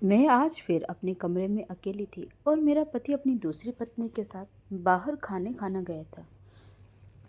मैं आज फिर अपने कमरे में अकेली थी और मेरा पति अपनी दूसरी पत्नी के साथ बाहर खाने खाना गया था।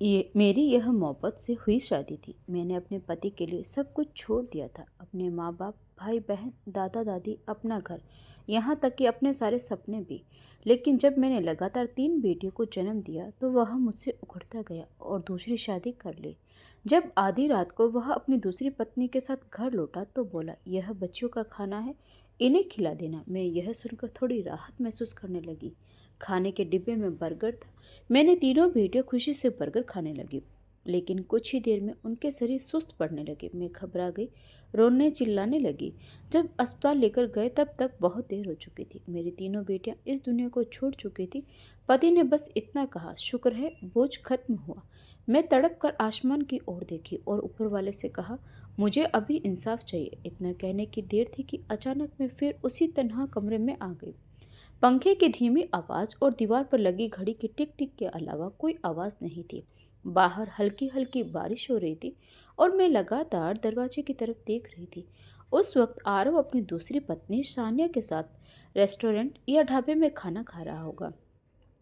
ये मेरी यह मोहब्बत से हुई शादी थी। मैंने अपने पति के लिए सब कुछ छोड़ दिया था, अपने माँ बाप, भाई बहन, दादा दादी, अपना घर, यहाँ तक कि अपने सारे सपने भी। लेकिन जब मैंने लगातार 3 बेटियों को जन्म दिया तो वह मुझसे उखड़ता गया और दूसरी शादी कर ली। जब आधी रात को वह अपनी दूसरी पत्नी के साथ घर लौटा तो बोला, यह बच्चों का खाना है, इन्हें खिला देना। मैं यह सुनकर थोड़ी राहत महसूस करने लगी। खाने के डिब्बे में बर्गर था। मैंने 3 बेटियां खुशी से बर्गर खाने लगी, लेकिन कुछ ही देर में उनके शरीर सुस्त पड़ने लगे। मैं घबरा गई, रोने चिल्लाने लगी। जब अस्पताल लेकर गए तब तक बहुत देर हो चुकी थी। मेरी 3 बेटियां इस दुनिया को छोड़ चुकी थी। पति ने बस इतना कहा, शुक्र है बोझ खत्म हुआ। मैं तड़प कर आसमान की ओर देखी और ऊपर वाले से कहा, मुझे अभी इंसाफ चाहिए। इतना कहने की देर थी कि अचानक मैं फिर उसी तन्हा कमरे में आ गई। पंखे की धीमी आवाज और दीवार पर लगी घड़ी की टिक टिक के अलावा कोई आवाज नहीं थी। बाहर हल्की हल्की बारिश हो रही थी और मैं लगातार दरवाजे की तरफ देख रही थी। उस वक्त आरव अपनी दूसरी पत्नी सानिया के साथ रेस्टोरेंट या ढाबे में खाना खा रहा होगा।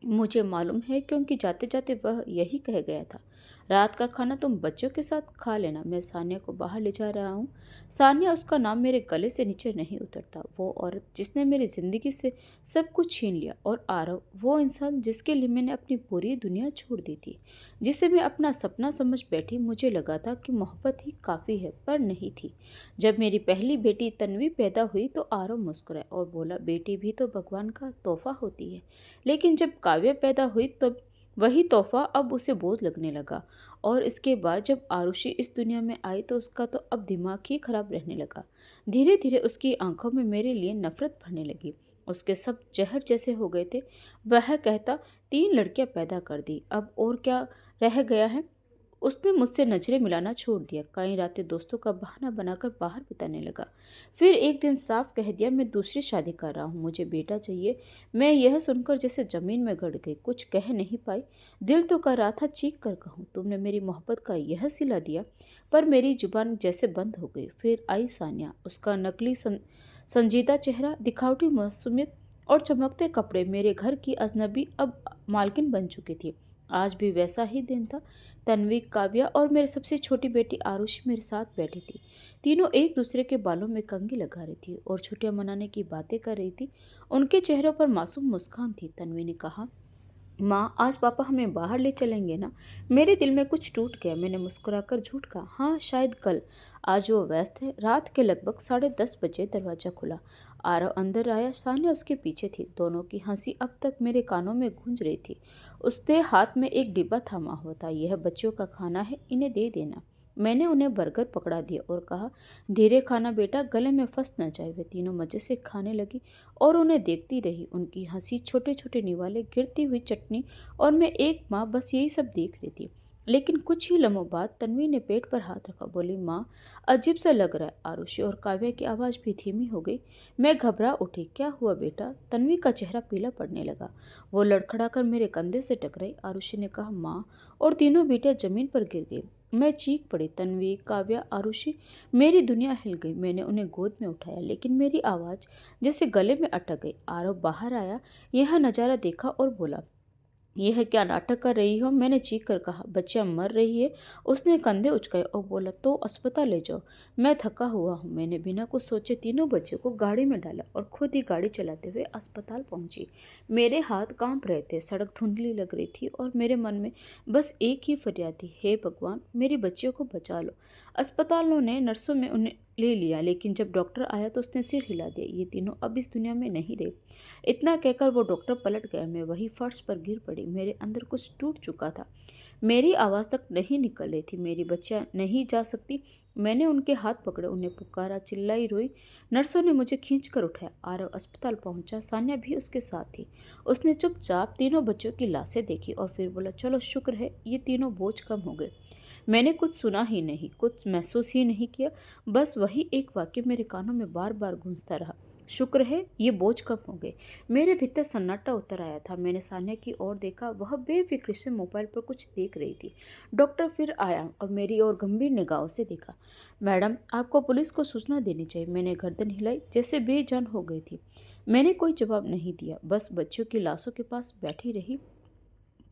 मुझे मालूम है क्योंकि जाते जाते वह यही कह गया था, रात का खाना तुम बच्चों के साथ खा लेना। मैं सानिया को बाहर ले जा रहा हूँ। सानिया, उसका नाम मेरे गले से नीचे नहीं उतरता। वो औरत जिसने मेरी जिंदगी से सब कुछ छीन लिया। और आरव, वो इंसान जिसके लिए मैंने अपनी पूरी दुनिया छोड़ दी थी, जिसे मैं अपना सपना समझ बैठी। मुझे लगा था कि मोहब्बत ही काफ़ी है, पर नहीं थी। जब मेरी पहली बेटी तन्वी पैदा हुई तो आरव मुस्कुराया और बोला, बेटी भी तो भगवान का तोहफा होती है। लेकिन जब काव्य पैदा हुई तब वही तोहफा अब उसे बोझ लगने लगा। और इसके बाद जब आरुषि इस दुनिया में आई तो उसका तो अब दिमाग ही खराब रहने लगा। धीरे धीरे उसकी आंखों में मेरे लिए नफरत भरने लगी। उसके सब जहर जैसे हो गए थे। वह कहता, 3 लड़कियां पैदा कर दी, अब और क्या रह गया है। उसने मुझसे नजरें मिलाना छोड़ दिया। कई रातें दोस्तों का बहाना बनाकर बाहर बिताने लगा। फिर एक दिन साफ कह दिया, मैं दूसरी शादी कर रहा हूँ, मुझे बेटा चाहिए। मैं यह सुनकर जैसे जमीन में गड़ गई। कुछ कह नहीं पाई। दिल तो कर रहा था चीख कर कहूँ, तुमने मेरी मोहब्बत का यह सिला दिया। पर मेरी जुबान जैसे बंद हो गई। फिर आई सानिया, उसका नकली संजीदा चेहरा, दिखावटी मासूमियत और चमकते कपड़े। मेरे घर की अजनबी अब मालकिन बन चुकी थी। आज भी वैसा ही दिन था। तन्वी, काव्या और मेरी सबसे छोटी बेटी आरुषि मेरे साथ बैठी थी। तीनों एक दूसरे के बालों में कंघी लगा रही थी और छुट्टियां मनाने की बातें कर रही थी। उनके चेहरों पर मासूम मुस्कान थी। तन्वी ने कहा, माँ, आज पापा हमें बाहर ले चलेंगे ना। मेरे दिल में कुछ टूट गया। मैंने मुस्कुराकर झूठ कहा, हाँ शायद कल। आज वो व्यस्त है। रात के लगभग 10:30 बजे दरवाजा खुला। आरव अंदर आया। सान्या उसके पीछे थी। दोनों की हंसी अब तक मेरे कानों में गूंज रही थी। उसने हाथ में एक डिब्बा थामा हुआ था। यह बच्चों का खाना है, इन्हें दे देना। मैंने उन्हें बर्गर पकड़ा दिया और कहा, धीरे खाना बेटा, गले में फंस न जाए। वे तीनों मजे से खाने लगी और उन्हें देखती रही। उनकी हंसी, छोटे छोटे निवाले, गिरती हुई चटनी और मैं एक माँ बस यही सब देख रही थी। लेकिन कुछ ही लम्हों बाद तन्वी ने पेट पर हाथ रखा, बोली, माँ, अजीब सा लग रहा है। आरुषि और काव्या की आवाज़ भी धीमी हो गई। मैं घबरा उठी। क्या हुआ बेटा? तन्वी का चेहरा पीला पड़ने लगा। वो लड़खड़ा कर मेरे कंधे से टकराई। आरुषि ने कहा, माँ, और तीनों बेटियां जमीन पर गिर गई। मैं चीख पड़ी। तन्वी, काव्या, आरुषि, मेरी दुनिया हिल गई। मैंने उन्हें गोद में उठाया, लेकिन मेरी आवाज़ जैसे गले में अटक गई। आरव बाहर आया, यह नज़ारा देखा और बोला, यह क्या नाटक कर रही हो? मैंने चीख कर कहा, बच्चियां मर रही है। उसने कंधे उचकाए और बोला, तो अस्पताल ले जाओ। मैं थका हुआ हूँ। मैंने बिना कुछ सोचे तीनों बच्चों को गाड़ी में डाला और खुद ही गाड़ी चलाते हुए अस्पताल पहुंची। मेरे हाथ कांप रहे थे, सड़क धुंधली लग रही थी और मेरे मन में बस एक ही फरियाद थी, हे भगवान, मेरी बच्चियों को बचा लो। अस्पतालों ने, नर्सों में उन्हें ले लिया, लेकिन जब डॉक्टर आया तो उसने सिर हिला दिया। ये तीनों अब इस दुनिया में नहीं रहे। इतना कहकर वो डॉक्टर पलट गया। मैं वही फर्श पर गिर पड़ी। मेरे अंदर कुछ टूट चुका था। मेरी आवाज़ तक नहीं निकल रही थी। मेरी बच्चियां नहीं जा सकती। मैंने उनके हाथ पकड़े, उन्हें पुकारा, चिल्लाई, रोई। नर्सों ने मुझे खींच कर उठाया। आरव अस्पताल पहुंचा। सान्या भी उसके साथ थी। उसने चुपचाप तीनों बच्चों की लाशें देखी और फिर बोला, चलो शुक्र है ये तीनों बोझ कम हो गए। मैंने कुछ सुना ही नहीं, कुछ महसूस ही नहीं किया। बस वही एक वाक्य मेरे कानों में बार बार गूंजता रहा, शुक्र है ये बोझ कम हो गए। मेरे भीतर सन्नाटा उतर आया था। मैंने सान्या की ओर देखा, वह बेफिक्र से मोबाइल पर कुछ देख रही थी। डॉक्टर फिर आया और मेरी ओर गंभीर निगाहों से देखा। मैडम, आपको पुलिस को सूचना देनी चाहिए। मैंने गर्दन हिलाई, जैसे बेजान हो गई थी। मैंने कोई जवाब नहीं दिया, बस बच्चों की लाशों के पास बैठी रही।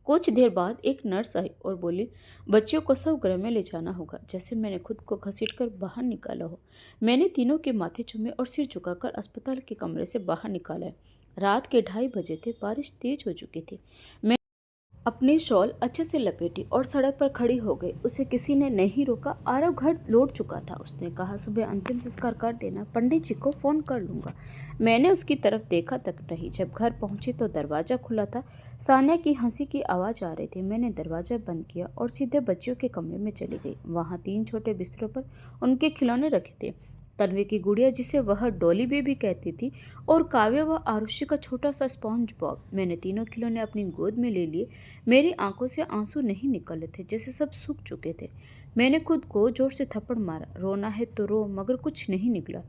कुछ देर बाद एक नर्स आई और बोली, बच्चियों को शवगृह में ले जाना होगा, जैसे मैंने खुद को घसीटकर बाहर निकाला हो। मैंने तीनों के माथे चूमे और सिर झुकाकर अस्पताल के कमरे से बाहर निकाला। रात के 2:30 बजे थे। बारिश तेज हो चुकी थी। मैं अपनी शॉल अच्छे से लपेटी और सड़क पर खड़ी हो गई। उसे किसी ने नहीं रोका। आरव घर लौट चुका था। उसने कहा, सुबह अंतिम संस्कार कर देना, पंडित जी को फ़ोन कर लूँगा। मैंने उसकी तरफ देखा तक नहीं। जब घर पहुंची तो दरवाज़ा खुला था। सान्या की हंसी की आवाज़ आ रही थी। मैंने दरवाज़ा बंद किया और सीधे बच्चियों के कमरे में चली गई। वहाँ 3 छोटे बिस्तरों पर उनके खिलौने रखे थे। तन्वी की गुड़िया, जिसे वह डॉली बेबी कहती थी, और काव्या व आरुषि का छोटा सा स्पॉन्ज बॉब। मैंने तीनों खिलौने अपनी गोद में ले लिए। मेरी आंखों से आंसू नहीं निकले थे, जैसे सब सूख चुके थे। मैंने खुद को जोर से थप्पड़ मारा। रोना है तो रो, मगर कुछ नहीं निकला।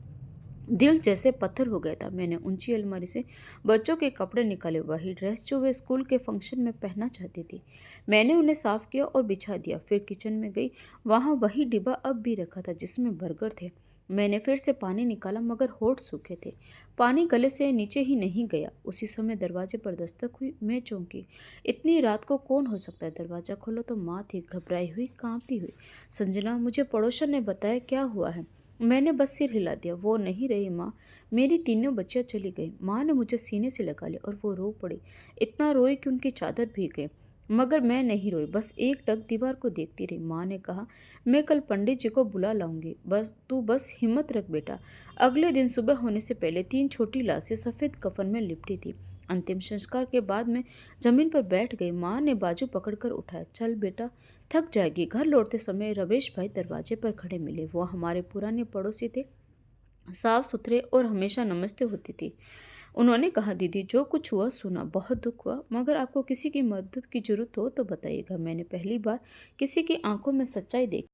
दिल जैसे पत्थर हो गया था। मैंने ऊंची अलमारी से बच्चों के कपड़े निकाले, वही ड्रेस जो वे स्कूल के फंक्शन में पहनना चाहती थी। मैंने उन्हें साफ किया और बिछा दिया। फिर किचन में गई। वहाँ वही डिब्बा अब भी रखा था जिसमें बर्गर थे। मैंने फिर से पानी निकाला, मगर होठ सूखे थे। पानी गले से नीचे ही नहीं गया। उसी समय दरवाजे पर दस्तक हुई। मैं चौंकी। इतनी रात को कौन हो सकता है? दरवाज़ा खोलो तो माँ थी, घबराई हुई, कांपती हुई। संजना, मुझे पड़ोसन ने बताया, क्या हुआ है? मैंने बस सिर हिला दिया। वो नहीं रही माँ। मेरी तीनों बच्चियाँ चली गई। माँ ने मुझे सीने से लगा लिया और वो रो पड़ी। इतना रोई कि उनकी चादर भीग गई। मगर मैं नहीं रोई, बस एक टक दीवार को देखती रही। माँ ने कहा, मैं कल पंडित जी को बुला लाऊंगी, बस हिम्मत रख बेटा। अगले दिन सुबह होने से पहले 3 छोटी लाशें सफ़ेद कफन में लिपटी थी। अंतिम संस्कार के बाद मैं जमीन पर बैठ गई। माँ ने बाजू पकड़कर उठाया। चल बेटा, थक जाएगी। घर लौटते समय रमेश भाई दरवाजे पर खड़े मिले। वो हमारे पुराने पड़ोसी थे, साफ सुथरे, और हमेशा नमस्ते होती थी। उन्होंने कहा, दीदी, जो कुछ हुआ सुना, बहुत दुख हुआ, मगर आपको किसी की मदद की जरूरत हो तो बताइएगा। मैंने पहली बार किसी की आंखों में सच्चाई देखी।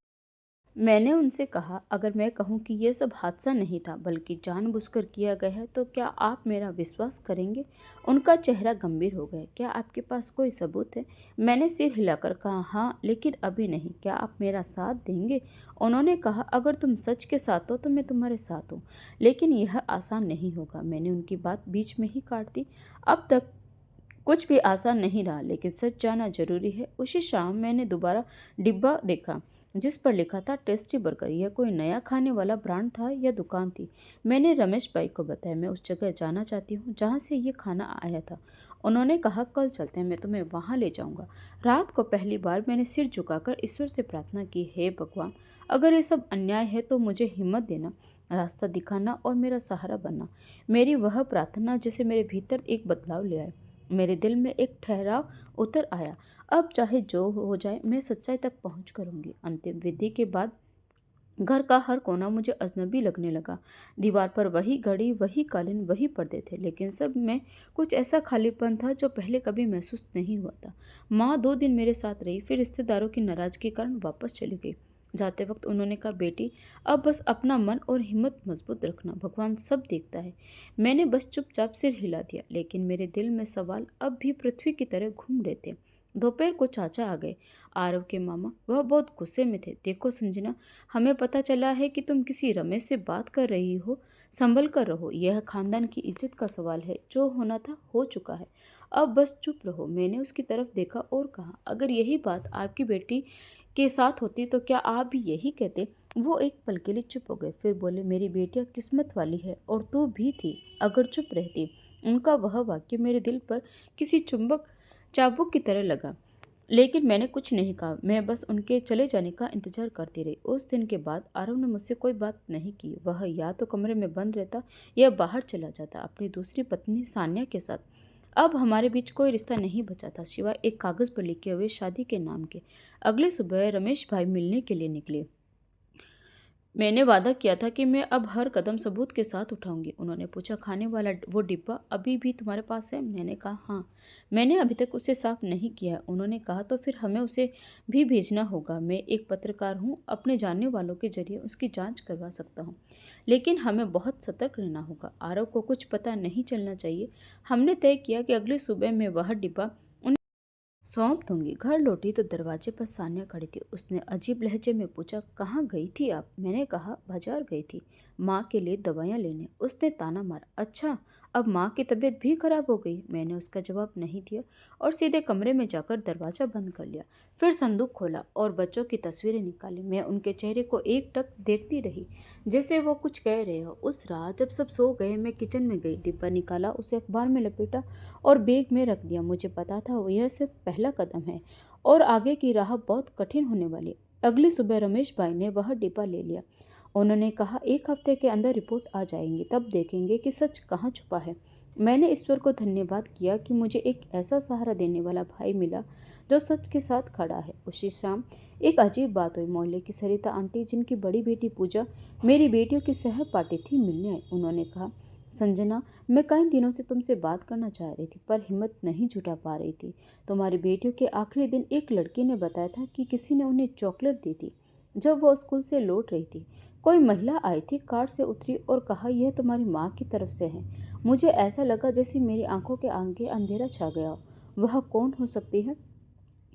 मैंने उनसे कहा, अगर मैं कहूँ कि यह सब हादसा नहीं था, बल्कि जानबूझकर किया गया है, तो क्या आप मेरा विश्वास करेंगे? उनका चेहरा गंभीर हो गया। क्या आपके पास कोई सबूत है? मैंने सिर हिलाकर कहा, हाँ, लेकिन अभी नहीं। क्या आप मेरा साथ देंगे? उन्होंने कहा, अगर तुम सच के साथ हो तो मैं तुम्हारे साथ हूँ, लेकिन यह आसान नहीं होगा। मैंने उनकी बात बीच में ही काट दी। अब तक कुछ भी आसान नहीं रहा, लेकिन सच जाना जरूरी है। उसी शाम मैंने दोबारा डिब्बा देखा, जिस पर लिखा था टेस्टी बर्गर। यह कोई नया खाने वाला ब्रांड था या दुकान थी? मैंने रमेश भाई को बताया, मैं उस जगह जाना चाहती हूँ जहाँ से ये खाना आया था। उन्होंने कहा, कल चलते हैं, मैं तुम्हें वहाँ ले जाऊँगा। रात को पहली बार मैंने सिर झुकाकर ईश्वर से प्रार्थना की, हे भगवान, अगर ये सब अन्याय है तो मुझे हिम्मत देना, रास्ता दिखाना और मेरा सहारा बनना। मेरी वह प्रार्थना जैसे मेरे भीतर एक बदलाव ले आए। मेरे दिल में एक ठहराव उतर आया। अब चाहे जो हो जाए, मैं सच्चाई तक पहुंच करूंगी। अंतिम विधि के बाद घर का हर कोना मुझे अजनबी लगने लगा। दीवार पर वही घड़ी, वही कालीन, वही पर्दे थे, लेकिन सब में कुछ ऐसा खालीपन था जो पहले कभी महसूस नहीं हुआ था। माँ 2 दिन मेरे साथ रही, फिर रिश्तेदारों की नाराजगी के कारण वापस चली गई। जाते वक्त उन्होंने कहा, बेटी, अब बस अपना मन और हिम्मत मजबूत रखना, भगवान सब देखता है। मैंने बस चुपचाप सिर हिला दिया, लेकिन मेरे दिल में सवाल अब भी पृथ्वी की तरह घूम रहे थे। दोपहर को चाचा आ गए, आरव के मामा। वह बहुत गुस्से में थे। देखो संजना, हमें पता चला है कि तुम किसी रमेश से बात कर रही हो। संभल कर रहो, यह खानदान की इज्जत का सवाल है। जो होना था हो चुका है, अब बस चुप रहो। मैंने उसकी तरफ देखा और कहा, अगर यही बात आपकी बेटी के साथ होती तो क्या आप भी यही कहते? वो एक पल के लिए चुप हो गए, फिर बोले, मेरी बेटियां किस्मत वाली है, और तू भी थी अगर चुप रहती। उनका वह वाक्य मेरे दिल पर किसी चुंबक चाबुक की तरह लगा, लेकिन मैंने कुछ नहीं कहा। मैं बस उनके चले जाने का इंतजार करती रही। उस दिन के बाद आरव ने मुझसे कोई बात नहीं की। वह या तो कमरे में बंद रहता या बाहर चला जाता अपनी दूसरी पत्नी सान्या के साथ। अब हमारे बीच कोई रिश्ता नहीं बचा था, सिवाय एक कागज पर लिखे हुए शादी के नाम के। अगली सुबह रमेश भाई मिलने के लिए निकले। मैंने वादा किया था कि मैं अब हर कदम सबूत के साथ उठाऊंगी। उन्होंने पूछा, खाने वाला वो डिब्बा अभी भी तुम्हारे पास है? मैंने कहा, हाँ, मैंने अभी तक उसे साफ नहीं किया है। उन्होंने कहा, तो फिर हमें उसे भी भेजना होगा। मैं एक पत्रकार हूँ, अपने जानने वालों के जरिए उसकी जांच करवा सकता हूँ, लेकिन हमें बहुत सतर्क रहना होगा। आरव को कुछ पता नहीं चलना चाहिए। हमने तय किया कि अगली सुबह मैं वह डिब्बा सौंप दूंगी। घर लौटी तो दरवाजे पर सान्या खड़ी थी। उसने अजीब लहजे में पूछा, कहाँ गई थी आप? मैंने कहा, बाजार गई थी, माँ के लिए दवाइयाँ लेने। उसने ताना मारा, अच्छा, अब माँ की तबीयत भी खराब हो गई? मैंने उसका जवाब नहीं दिया और सीधे कमरे में जाकर दरवाज़ा बंद कर लिया। फिर संदूक खोला और बच्चों की तस्वीरें निकाली। मैं उनके चेहरे को एकटक देखती रही, जैसे वो कुछ कह रहे हो। उस रात जब सब सो गए, मैं किचन में गई, डिब्बा निकाला, उसे अखबार में लपेटा और बैग में रख दिया। मुझे पता था यह सिर्फ पहला कदम है और आगे की राह बहुत कठिन होने वाली। अगली सुबह रमेश भाई ने वह डिब्बा ले लिया। उन्होंने कहा, एक हफ्ते के अंदर रिपोर्ट आ जाएंगी, तब देखेंगे कि सच कहाँ छुपा है। मैंने ईश्वर को धन्यवाद किया कि मुझे एक ऐसा सहारा देने वाला भाई मिला जो सच के साथ खड़ा है। उसी शाम एक अजीब बात हुई। मोहल्ले की सरिता आंटी, जिनकी बड़ी बेटी पूजा मेरी बेटियों की सहपाठी थी, मिलने आई। उन्होंने कहा, संजना, मैं कई दिनों से तुमसे बात करना चाह रही थी पर हिम्मत नहीं जुटा पा रही थी। तुम्हारी बेटियों के आखिरी दिन एक लड़की ने बताया था कि किसी ने उन्हें चॉकलेट दी थी जब वो स्कूल से लौट रही थी। कोई महिला आई थी, कार से उतरी और कहा, यह तुम्हारी माँ की तरफ से है। मुझे ऐसा लगा जैसे मेरी आंखों के आगे अंधेरा छा गया हो। वह कौन हो सकती है?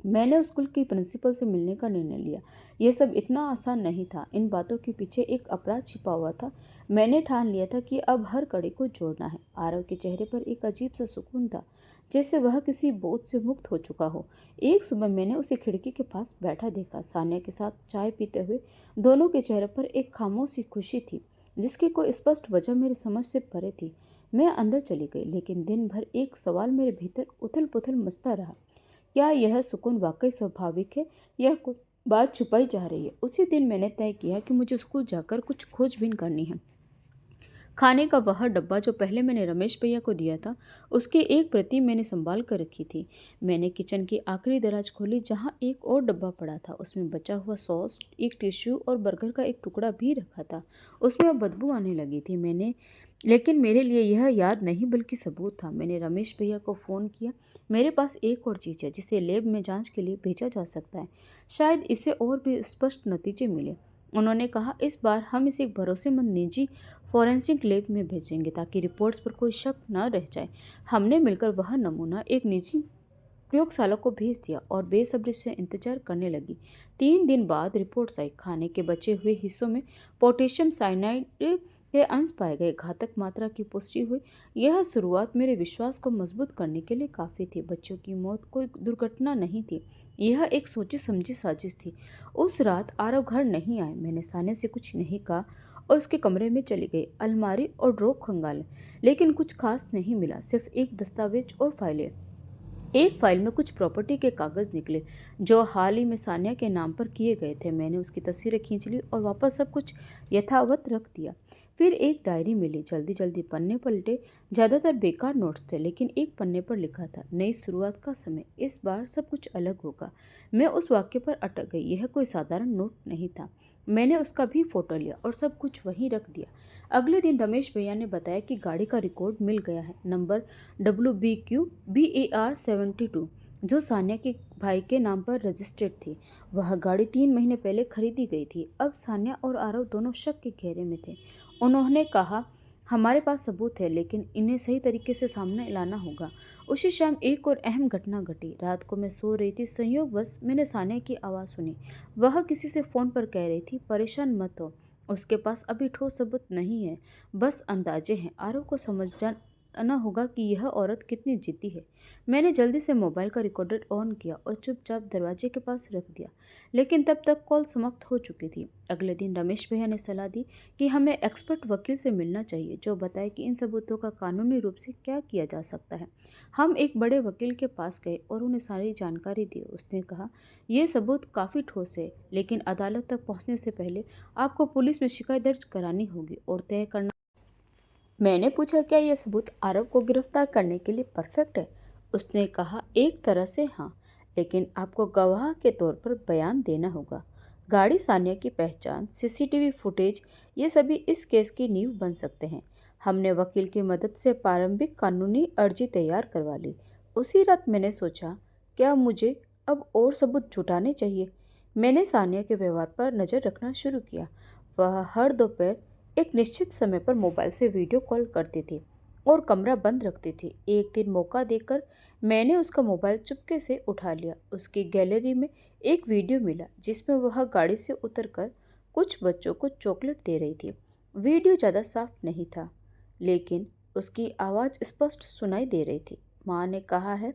मैंने उस स्कूल की प्रिंसिपल से मिलने का निर्णय लिया। यह सब इतना आसान नहीं था। इन बातों के पीछे एक अपराध छिपा हुआ था। मैंने ठान लिया था कि अब हर कड़ी को जोड़ना है। आरव के चेहरे पर एक अजीब सा सुकून था, जैसे वह किसी बोझ से मुक्त हो चुका हो। एक सुबह मैंने उसे खिड़की के पास बैठा देखा, सान्या के साथ चाय पीते हुए। दोनों के चेहरे पर एक खामोश सी खुशी थी, जिसकी कोई स्पष्ट वजह मेरी समझ से परे थी। मैं अंदर चली गई, लेकिन दिन भर एक सवाल मेरे भीतर उथल पुथल मचता रहा। क्या यह सुकून वाकई स्वाभाविक है या कोई बात छुपाई जा रही है? उसी दिन मैंने तय किया कि मुझे स्कूल जाकर कुछ खोजबीन करनी है। खाने का वह डब्बा जो पहले मैंने रमेश भैया को दिया था, उसकी एक प्रति मैंने संभाल कर रखी थी। मैंने किचन की आखिरी दराज खोली, जहाँ एक और डब्बा पड़ा था। उसमें बचा हुआ सॉस, एक टिश्यू और बर्गर का एक टुकड़ा भी रखा था। उसमें अब बदबू आने लगी थी। लेकिन मेरे लिए यह याद नहीं बल्कि सबूत था। मैंने रमेश भैया को फ़ोन किया, मेरे पास एक और चीज़ है जिसे लैब में जांच के लिए भेजा जा सकता है, शायद इससे और भी स्पष्ट नतीजे मिले। उन्होंने कहा, इस बार हम इसे एक भरोसेमंद निजी फॉरेंसिक लैब में भेजेंगे ताकि रिपोर्ट्स पर कोई शक न रह जाए। हमने मिलकर वह नमूना एक निजी प्रयोगशाला को भेज दिया और बेसब्री से इंतजार करने लगी। 3 दिन बाद रिपोर्ट्स आई। खाने के बचे हुए हिस्सों में पोटेशियम साइनाइड के अंश पाए गए। घातक मात्रा की पुष्टि हुई। यह शुरुआत मेरे विश्वास को मजबूत करने के लिए काफ़ी थी। बच्चों की मौत कोई दुर्घटना नहीं थी, यह एक सोची समझी साजिश थी। उस रात आरव घर नहीं आए। मैंने साने से कुछ नहीं कहा और उसके कमरे में चली गई। अलमारी और ड्रॉर खंगाले, लेकिन कुछ खास नहीं मिला, सिर्फ एक दस्तावेज और फाइलें। एक फाइल में कुछ प्रॉपर्टी के कागज निकले जो हाल ही में सान्या के नाम पर किए गए थे। मैंने उसकी तस्वीरें खींच ली और वापस सब कुछ यथावत रख दिया। फिर एक डायरी मिली, जल्दी जल्दी पन्ने पलटे। ज़्यादातर बेकार नोट्स थे, लेकिन एक पन्ने पर लिखा था, नई शुरुआत का समय, इस बार सब कुछ अलग होगा। मैं उस वाक्य पर अटक गई। यह कोई साधारण नोट नहीं था। मैंने उसका भी फोटो लिया और सब कुछ वहीं रख दिया। अगले दिन रमेश भैया ने बताया कि गाड़ी का रिकॉर्ड मिल गया है, नंबर WBQ BAR 72, जो सान्या के भाई के नाम पर रजिस्टर्ड थी। वह गाड़ी 3 महीने पहले खरीदी गई थी। अब सान्या और आरव दोनों शक के घेरे में थे। उन्होंने कहा, हमारे पास सबूत है, लेकिन इन्हें सही तरीके से सामने लाना होगा। उसी शाम एक और अहम घटना घटी। रात को मैं सो रही थी, संयोगवश मैंने सान्या की आवाज़ सुनी। वह किसी से फ़ोन पर कह रही थी, परेशान मत हो, उसके पास अभी ठोस सबूत नहीं है, बस अंदाजे हैं। आरव को समझ जाना होगा कि यह औरत कितनी जिद्दी है। मैंने जल्दी से मोबाइल का रिकॉर्डर ऑन किया और चुपचाप दरवाजे के पास रख दिया, लेकिन तब तक कॉल समाप्त हो चुकी थी। अगले दिन रमेश भैया ने सलाह दी कि हमें एक्सपर्ट वकील से मिलना चाहिए जो बताए कि इन सबूतों का कानूनी रूप से क्या किया जा सकता है। हम एक बड़े वकील के पास गए और उन्हें सारी जानकारी दी। उसने कहा, ये सबूत काफ़ी ठोस है, लेकिन अदालत तक पहुंचने से पहले आपको पुलिस में शिकायत दर्ज करानी होगी और तय करना। मैंने पूछा, क्या यह सबूत आरव को गिरफ्तार करने के लिए परफेक्ट है? उसने कहा, एक तरह से हाँ, लेकिन आपको गवाह के तौर पर बयान देना होगा। गाड़ी, सानिया की पहचान, सीसीटीवी फुटेज, ये सभी इस केस की नींव बन सकते हैं। हमने वकील की मदद से प्रारंभिक कानूनी अर्जी तैयार करवा ली। उसी रात मैंने सोचा, क्या मुझे अब और सबूत जुटाने चाहिए। मैंने सानिया के व्यवहार पर नज़र रखना शुरू किया। वह हर दोपहर एक निश्चित समय पर मोबाइल से वीडियो कॉल करती थी और कमरा बंद रखती थी। एक दिन मौका देकर मैंने उसका मोबाइल चुपके से उठा लिया। उसकी गैलरी में एक वीडियो मिला जिसमें वह गाड़ी से उतरकर कुछ बच्चों को चॉकलेट दे रही थी। वीडियो ज़्यादा साफ नहीं था, लेकिन उसकी आवाज़ स्पष्ट सुनाई दे रही थी। माँ ने कहा है,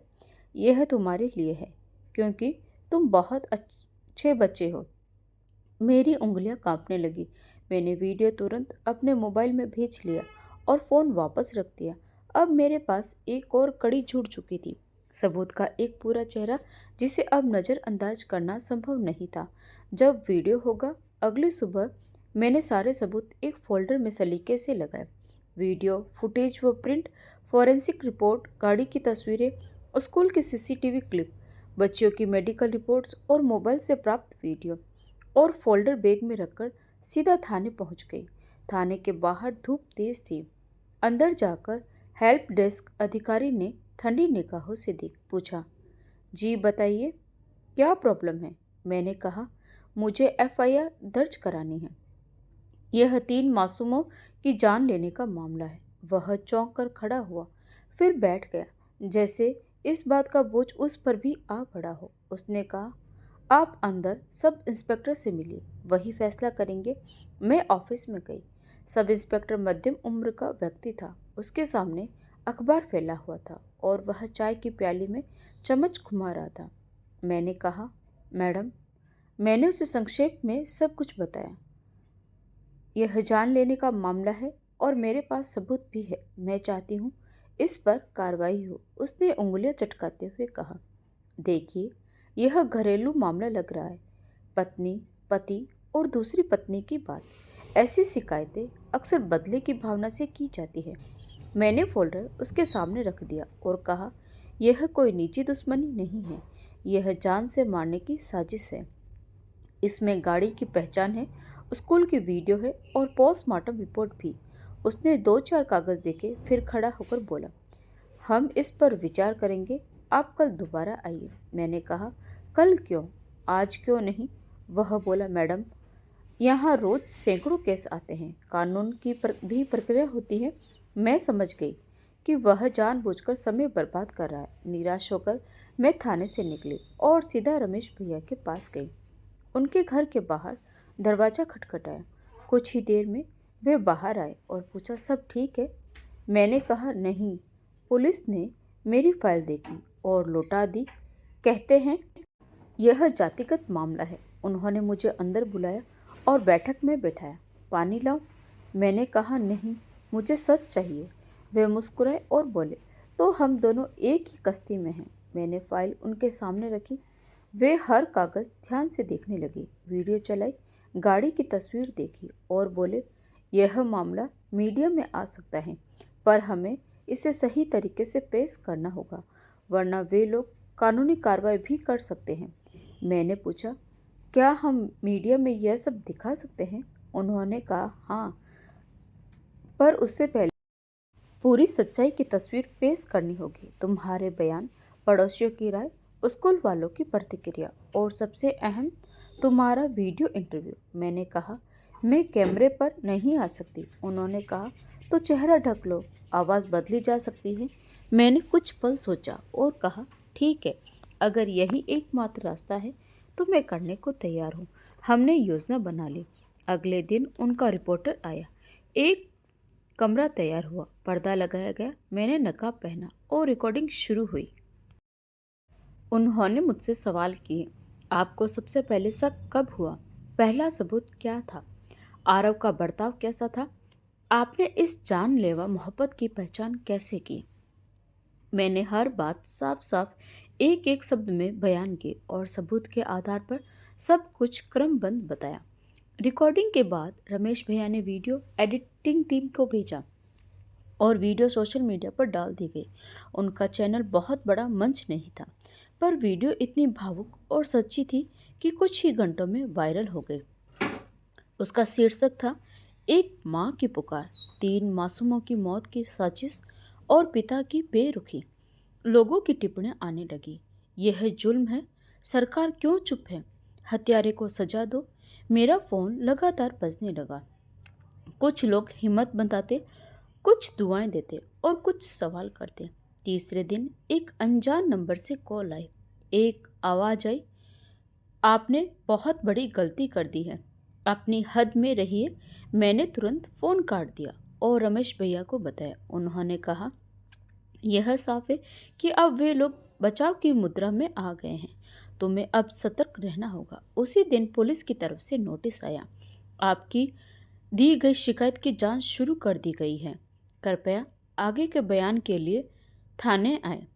यह तुम्हारे लिए है क्योंकि तुम बहुत अच्छे बच्चे हो। मेरी उंगलियां कांपने लगी। मैंने वीडियो तुरंत अपने मोबाइल में भेज लिया और फ़ोन वापस रख दिया। अब मेरे पास एक और कड़ी जुड़ चुकी थी, सबूत का एक पूरा चेहरा जिसे अब नज़रअंदाज करना संभव नहीं था। जब वीडियो होगा, अगली सुबह मैंने सारे सबूत एक फोल्डर में सलीके से लगाए। वीडियो फुटेज व प्रिंट, फॉरेंसिक रिपोर्ट, गाड़ी की तस्वीरें, स्कूल की सीसीटीवी क्लिप, बच्चियों की मेडिकल रिपोर्ट्स और मोबाइल से प्राप्त वीडियो और फोल्डर बैग में रखकर सीधा थाने पहुंच गई। थाने के बाहर धूप तेज थी। अंदर जाकर हेल्प डेस्क अधिकारी ने ठंडी निगाहों से देख पूछा, जी बताइए, क्या प्रॉब्लम है। मैंने कहा, मुझे एफआईआर दर्ज करानी है। यह 3 मासूमों की जान लेने का मामला है। वह चौंक कर खड़ा हुआ, फिर बैठ गया, जैसे इस बात का बोझ उस पर भी आ पड़ा हो। उसने कहा, आप अंदर सब इंस्पेक्टर से मिलिए, वही फैसला करेंगे। मैं ऑफिस में गई। सब इंस्पेक्टर मध्यम उम्र का व्यक्ति था। उसके सामने अखबार फैला हुआ था और वह चाय की प्याली में चम्मच घुमा रहा था। मैंने कहा, मैडम। मैंने उसे संक्षेप में सब कुछ बताया। यह जान लेने का मामला है और मेरे पास सबूत भी है। मैं चाहती हूँ इस पर कार्रवाई हो। उसने उंगलियां चटकाते हुए कहा, देखिए, यह घरेलू मामला लग रहा है। पत्नी, पति और दूसरी पत्नी की बात। ऐसी शिकायतें अक्सर बदले की भावना से की जाती है। मैंने फोल्डर उसके सामने रख दिया और कहा, यह कोई निजी दुश्मनी नहीं है, यह जान से मारने की साजिश है। इसमें गाड़ी की पहचान है, स्कूल की वीडियो है और पोस्टमार्टम रिपोर्ट भी। उसने 2-4 कागज़ देखे, फिर खड़ा होकर बोला, हम इस पर विचार करेंगे, आप कल दोबारा आइए। मैंने कहा, कल क्यों, आज क्यों नहीं। वह बोला, मैडम, यहाँ रोज सैकड़ों केस आते हैं, कानून की भी प्रक्रिया होती है। मैं समझ गई कि वह जानबूझकर समय बर्बाद कर रहा है। निराश होकर मैं थाने से निकली और सीधा रमेश भैया के पास गई। उनके घर के बाहर दरवाज़ा खटखटाया। कुछ ही देर में वे बाहर आए और पूछा, सब ठीक है। मैंने कहा, नहीं। पुलिस ने मेरी फाइल देखी और लौटा दी। कहते हैं यह जातिगत मामला है। उन्होंने मुझे अंदर बुलाया और बैठक में बैठाया। पानी लाऊं? मैंने कहा, नहीं, मुझे सच चाहिए। वे मुस्कुराए और बोले, तो हम दोनों एक ही कश्ती में हैं। मैंने फाइल उनके सामने रखी। वे हर कागज़ ध्यान से देखने लगे, वीडियो चलाई, गाड़ी की तस्वीर देखी और बोले, यह मामला मीडिया में आ सकता है, पर हमें इसे सही तरीके से पेश करना होगा, वरना वे लोग कानूनी कार्रवाई भी कर सकते हैं। मैंने पूछा, क्या हम मीडिया में यह सब दिखा सकते हैं? उन्होंने कहा, हाँ, पर उससे पहले पूरी सच्चाई की तस्वीर पेश करनी होगी। तुम्हारे बयान, पड़ोसियों की राय, स्कूल वालों की प्रतिक्रिया और सबसे अहम, तुम्हारा वीडियो इंटरव्यू। मैंने कहा, मैं कैमरे पर नहीं आ सकती। उन्होंने कहा, तो चेहरा ढक लो, आवाज़ बदली जा सकती है। मैंने कुछ पल सोचा और कहा, ठीक है, अगर यही एकमात्र रास्ता है तो मैं करने को तैयार हूँ। हमने योजना बना ली। अगले दिन उनका रिपोर्टर आया। एक कमरा तैयार हुआ, पर्दा लगाया गया, मैंने नकाब पहना और रिकॉर्डिंग शुरू हुई। उन्होंने मुझसे सवाल किए, आपको सबसे पहले शक कब हुआ? पहला सबूत क्या था? आरव का बर्ताव कैसा था? आपने इस जानलेवा मोहब्बत की पहचान कैसे की? मैंने हर बात साफ साफ एक एक शब्द में बयान की और सबूत के आधार पर सब कुछ क्रमबद्ध बताया। रिकॉर्डिंग के बाद रमेश भैया ने वीडियो एडिटिंग टीम को भेजा और वीडियो सोशल मीडिया पर डाल दी गई। उनका चैनल बहुत बड़ा मंच नहीं था, पर वीडियो इतनी भावुक और सच्ची थी कि कुछ ही घंटों में वायरल हो गई। उसका शीर्षक था, एक माँ की पुकार, 3 मासूमों की मौत की साजिश और पिता की बेरुखी। लोगों की टिप्पणियां आने लगी, यह जुल्म है, सरकार क्यों चुप है, हत्यारे को सजा दो। मेरा फोन लगातार बजने लगा। कुछ लोग हिम्मत बताते, कुछ दुआएं देते और कुछ सवाल करते। तीसरे दिन एक अनजान नंबर से कॉल आई। एक आवाज आई, आपने बहुत बड़ी गलती कर दी है, अपनी हद में रहिए। मैंने तुरंत फोन काट दिया और रमेश भैया को बताया। उन्होंने कहा, यह साफ है कि अब वे लोग बचाव की मुद्रा में आ गए हैं, तुम्हें अब सतर्क रहना होगा। उसी दिन पुलिस की तरफ से नोटिस आया, आपकी दी गई शिकायत की जांच शुरू कर दी गई है, कृपया आगे के बयान के लिए थाने आए।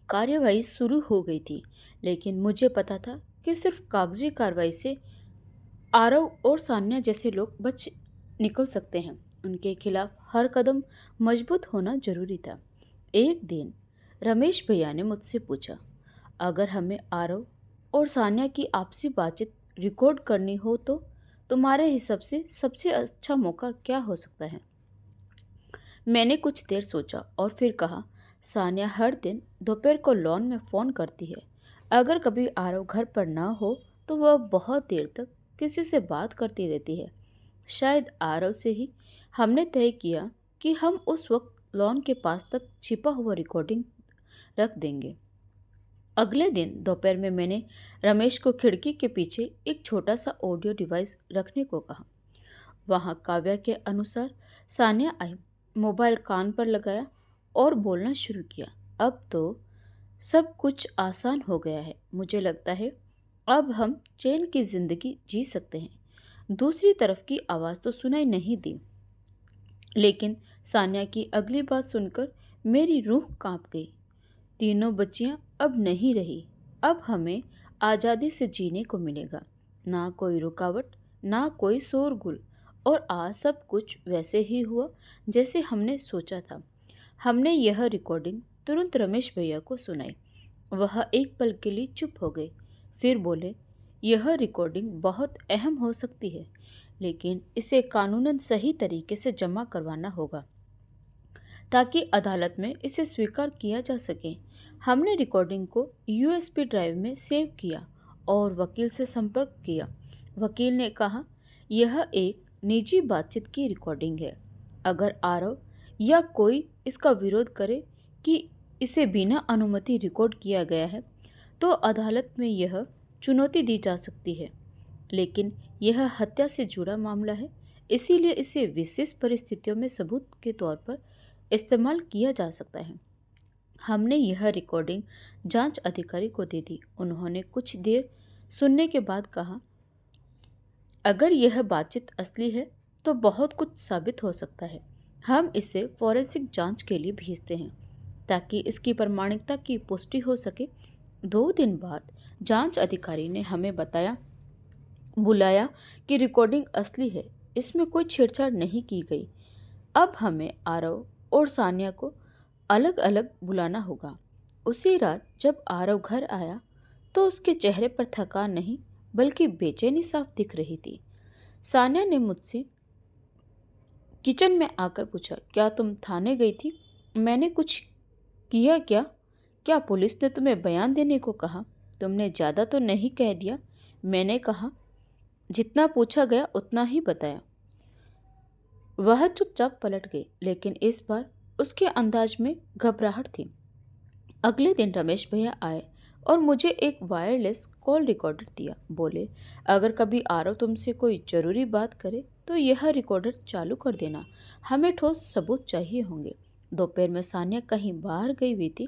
कार्यवाही शुरू हो गई थी, लेकिन मुझे पता था कि सिर्फ कागजी कार्रवाई से आरव और सान्या जैसे लोग बच निकल सकते हैं। उनके खिलाफ हर कदम मजबूत होना जरूरी था। एक दिन रमेश भैया ने मुझसे पूछा, अगर हमें आरव और सान्या की आपसी बातचीत रिकॉर्ड करनी हो तो तुम्हारे हिसाब से सबसे अच्छा मौका क्या हो सकता है? मैंने कुछ देर सोचा और फिर कहा, सान्या हर दिन दोपहर को लॉन में फ़ोन करती है। अगर कभी आरव घर पर ना हो तो वह बहुत देर तक किसी से बात करती रहती है। शायद आरव से ही हमने तय किया कि हम उस वक्त लॉन के पास तक छिपा हुआ रिकॉर्डिंग रख देंगे। अगले दिन दोपहर में मैंने रमेश को खिड़की के पीछे एक छोटा सा ऑडियो डिवाइस रखने को कहा। वहाँ काव्या के अनुसार सान्या आई, मोबाइल कान पर लगाया और बोलना शुरू किया। अब तो सब कुछ आसान हो गया है, मुझे लगता है अब हम चैन की जिंदगी जी सकते हैं। दूसरी तरफ की आवाज़ तो सुनाई नहीं दी, लेकिन सान्या की अगली बात सुनकर मेरी रूह कांप गई। तीनों बच्चियां अब नहीं रही, अब हमें आज़ादी से जीने को मिलेगा, ना कोई रुकावट, ना कोई शोरगुल। और आज सब कुछ वैसे ही हुआ जैसे हमने सोचा था। हमने यह रिकॉर्डिंग तुरंत रमेश भैया को सुनाई। वह एक पल के लिए चुप हो गए, फिर बोले, यह रिकॉर्डिंग बहुत अहम हो सकती है, लेकिन इसे कानूनन सही तरीके से जमा करवाना होगा ताकि अदालत में इसे स्वीकार किया जा सके। हमने रिकॉर्डिंग को यूएसबी ड्राइव में सेव किया और वकील से संपर्क किया। वकील ने कहा, यह एक निजी बातचीत की रिकॉर्डिंग है। अगर आरव या कोई इसका विरोध करे कि इसे बिना अनुमति रिकॉर्ड किया गया है, तो अदालत में यह चुनौती दी जा सकती है। लेकिन यह हत्या से जुड़ा मामला है, इसीलिए इसे विशेष परिस्थितियों में सबूत के तौर पर इस्तेमाल किया जा सकता है। हमने यह रिकॉर्डिंग जांच अधिकारी को दे दी। उन्होंने कुछ देर सुनने के बाद कहा, अगर यह बातचीत असली है तो बहुत कुछ साबित हो सकता है। हम इसे फॉरेंसिक जांच के लिए भेजते हैं ताकि इसकी प्रामाणिकता की पुष्टि हो सके। 2 दिन बाद जांच अधिकारी ने हमें बुलाया कि रिकॉर्डिंग असली है, इसमें कोई छेड़छाड़ नहीं की गई। अब हमें आरव और सान्या को अलग अलग बुलाना होगा। उसी रात जब आरव घर आया तो उसके चेहरे पर थकान नहीं बल्कि बेचैनी साफ दिख रही थी। सान्या ने मुझसे किचन में आकर पूछा, क्या तुम थाने गई थी? मैंने कुछ किया क्या? क्या पुलिस ने तुम्हें बयान देने को कहा? तुमने ज़्यादा तो नहीं कह दिया? मैंने कहा, जितना पूछा गया उतना ही बताया। वह चुपचाप पलट गई, लेकिन इस बार उसके अंदाज में घबराहट थी। अगले दिन रमेश भैया आए और मुझे एक वायरलेस कॉल रिकॉर्डर दिया। बोले, अगर कभी आरव तुमसे कोई ज़रूरी बात करे तो यह रिकॉर्डर चालू कर देना, हमें ठोस सबूत चाहिए होंगे। दोपहर में सान्या कहीं बाहर गई हुई थी।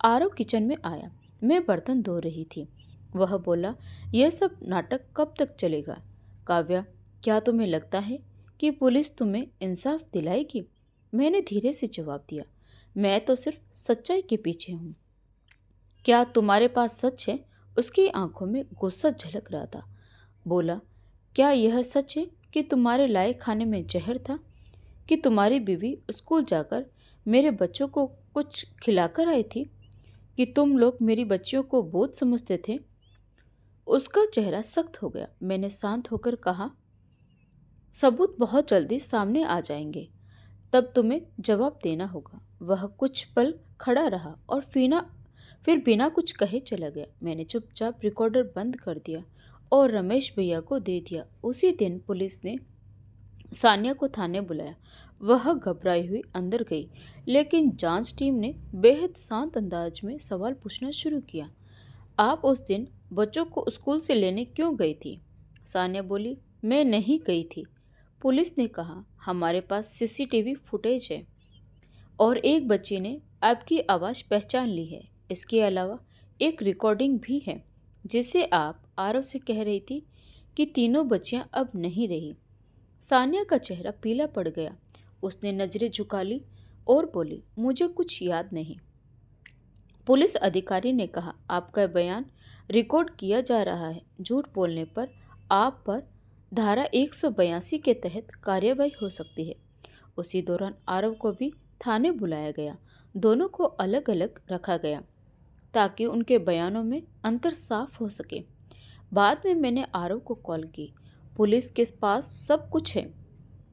आरव किचन में आया, मैं बर्तन धो रही थी। वह बोला, यह सब नाटक कब तक चलेगा? काव्या, क्या तुम्हें लगता है कि पुलिस तुम्हें इंसाफ दिलाएगी? मैंने धीरे से जवाब दिया, मैं तो सिर्फ सच्चाई के पीछे हूँ। क्या तुम्हारे पास सच है? उसकी आंखों में गुस्सा झलक रहा था। बोला, क्या यह सच है कि तुम्हारे लाए खाने में जहर था, कि तुम्हारी बीवी स्कूल जाकर मेरे बच्चों को कुछ खिलाकर आई थी, कि तुम लोग मेरी बच्चियों को बोझ समझते थे? उसका चेहरा सख्त हो गया। मैंने शांत होकर कहा, सबूत बहुत जल्दी सामने आ जाएंगे, तब तुम्हें जवाब देना होगा। वह कुछ पल खड़ा रहा और फिर बिना कुछ कहे चला गया। मैंने चुपचाप रिकॉर्डर बंद कर दिया और रमेश भैया को दे दिया। उसी दिन पुलिस ने सान्या को थाने बुलाया। वह घबराई हुई अंदर गई, लेकिन जांच टीम ने बेहद शांत अंदाज में सवाल पूछना शुरू किया। आप उस दिन बच्चों को स्कूल से लेने क्यों गई थी? सान्या बोली, मैं नहीं गई थी। पुलिस ने कहा, हमारे पास सीसीटीवी फुटेज है और एक बच्ची ने आपकी आवाज़ पहचान ली है। इसके अलावा एक रिकॉर्डिंग भी है जिसे आप आरव से कह रही थी कि तीनों बच्चियां अब नहीं रही। सान्या का चेहरा पीला पड़ गया। उसने नजरें झुका ली और बोली, मुझे कुछ याद नहीं। पुलिस अधिकारी ने कहा, आपका बयान रिकॉर्ड किया जा रहा है। झूठ बोलने पर आप पर धारा 182 के तहत कार्यवाही हो सकती है। उसी दौरान आरव को भी थाने बुलाया गया। दोनों को अलग अलग रखा गया ताकि उनके बयानों में अंतर साफ हो सके। बाद में मैंने आरव को कॉल की। पुलिस के पास सब कुछ है,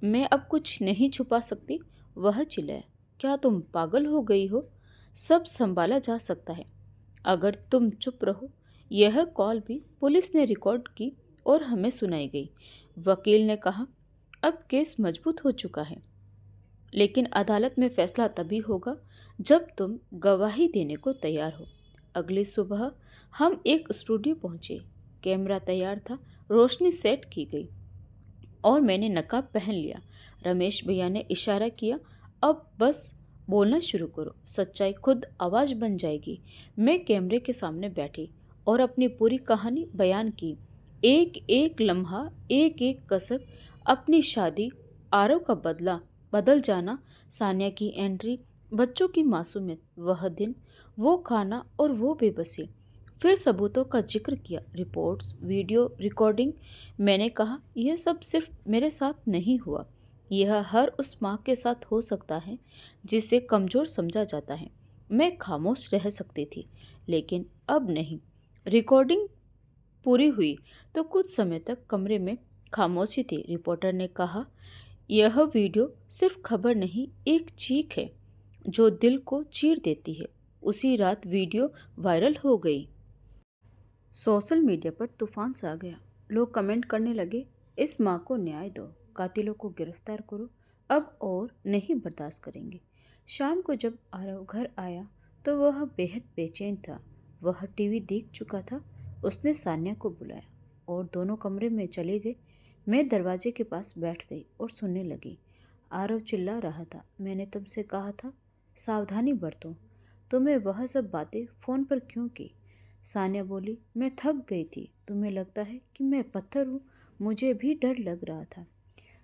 मैं अब कुछ नहीं छुपा सकती। वह चिल्लाया, क्या तुम पागल हो गई हो? सब संभाला जा सकता है अगर तुम चुप रहो। यह कॉल भी पुलिस ने रिकॉर्ड की और हमें सुनाई गई। वकील ने कहा, अब केस मजबूत हो चुका है, लेकिन अदालत में फैसला तभी होगा जब तुम गवाही देने को तैयार हो। अगली सुबह हम एक स्टूडियो पहुंचे। कैमरा तैयार था, रोशनी सेट की गई और मैंने नकाब पहन लिया। रमेश भैया ने इशारा किया, अब बस बोलना शुरू करो, सच्चाई खुद आवाज बन जाएगी। मैं कैमरे के सामने बैठी और अपनी पूरी कहानी बयान की। एक एक लम्हा, एक एक कसक, अपनी शादी, आरव का बदल जाना, सान्या की एंट्री, बच्चों की मासूमियत, वह दिन, वो खाना और वो बेबसी। फिर सबूतों का जिक्र किया, रिपोर्ट्स, वीडियो रिकॉर्डिंग। मैंने कहा, यह सब सिर्फ मेरे साथ नहीं हुआ, यह हर उस माँ के साथ हो सकता है जिसे कमज़ोर समझा जाता है। मैं खामोश रह सकती थी, लेकिन अब नहीं। रिकॉर्डिंग पूरी हुई तो कुछ समय तक कमरे में खामोशी थी। रिपोर्टर ने कहा, यह वीडियो सिर्फ खबर नहीं, एक चीख है जो दिल को चीर देती है। उसी रात वीडियो वायरल हो गई। सोशल मीडिया पर तूफान सा गया। लोग कमेंट करने लगे, इस माँ को न्याय दो, कातिलों को गिरफ्तार करो, अब और नहीं बर्दाश्त करेंगे। शाम को जब आरव घर आया तो वह बेहद बेचैन था। वह टीवी देख चुका था। उसने सान्या को बुलाया और दोनों कमरे में चले गए। मैं दरवाजे के पास बैठ गई और सुनने लगी। आरव चिल्ला रहा था, मैंने तुमसे कहा था सावधानी बरतो, तुम्हें वह सब बातें फ़ोन पर क्यों की? सान्या बोली, मैं थक गई थी। तुम्हें लगता है कि मैं पत्थर हूँ? मुझे भी डर लग रहा था,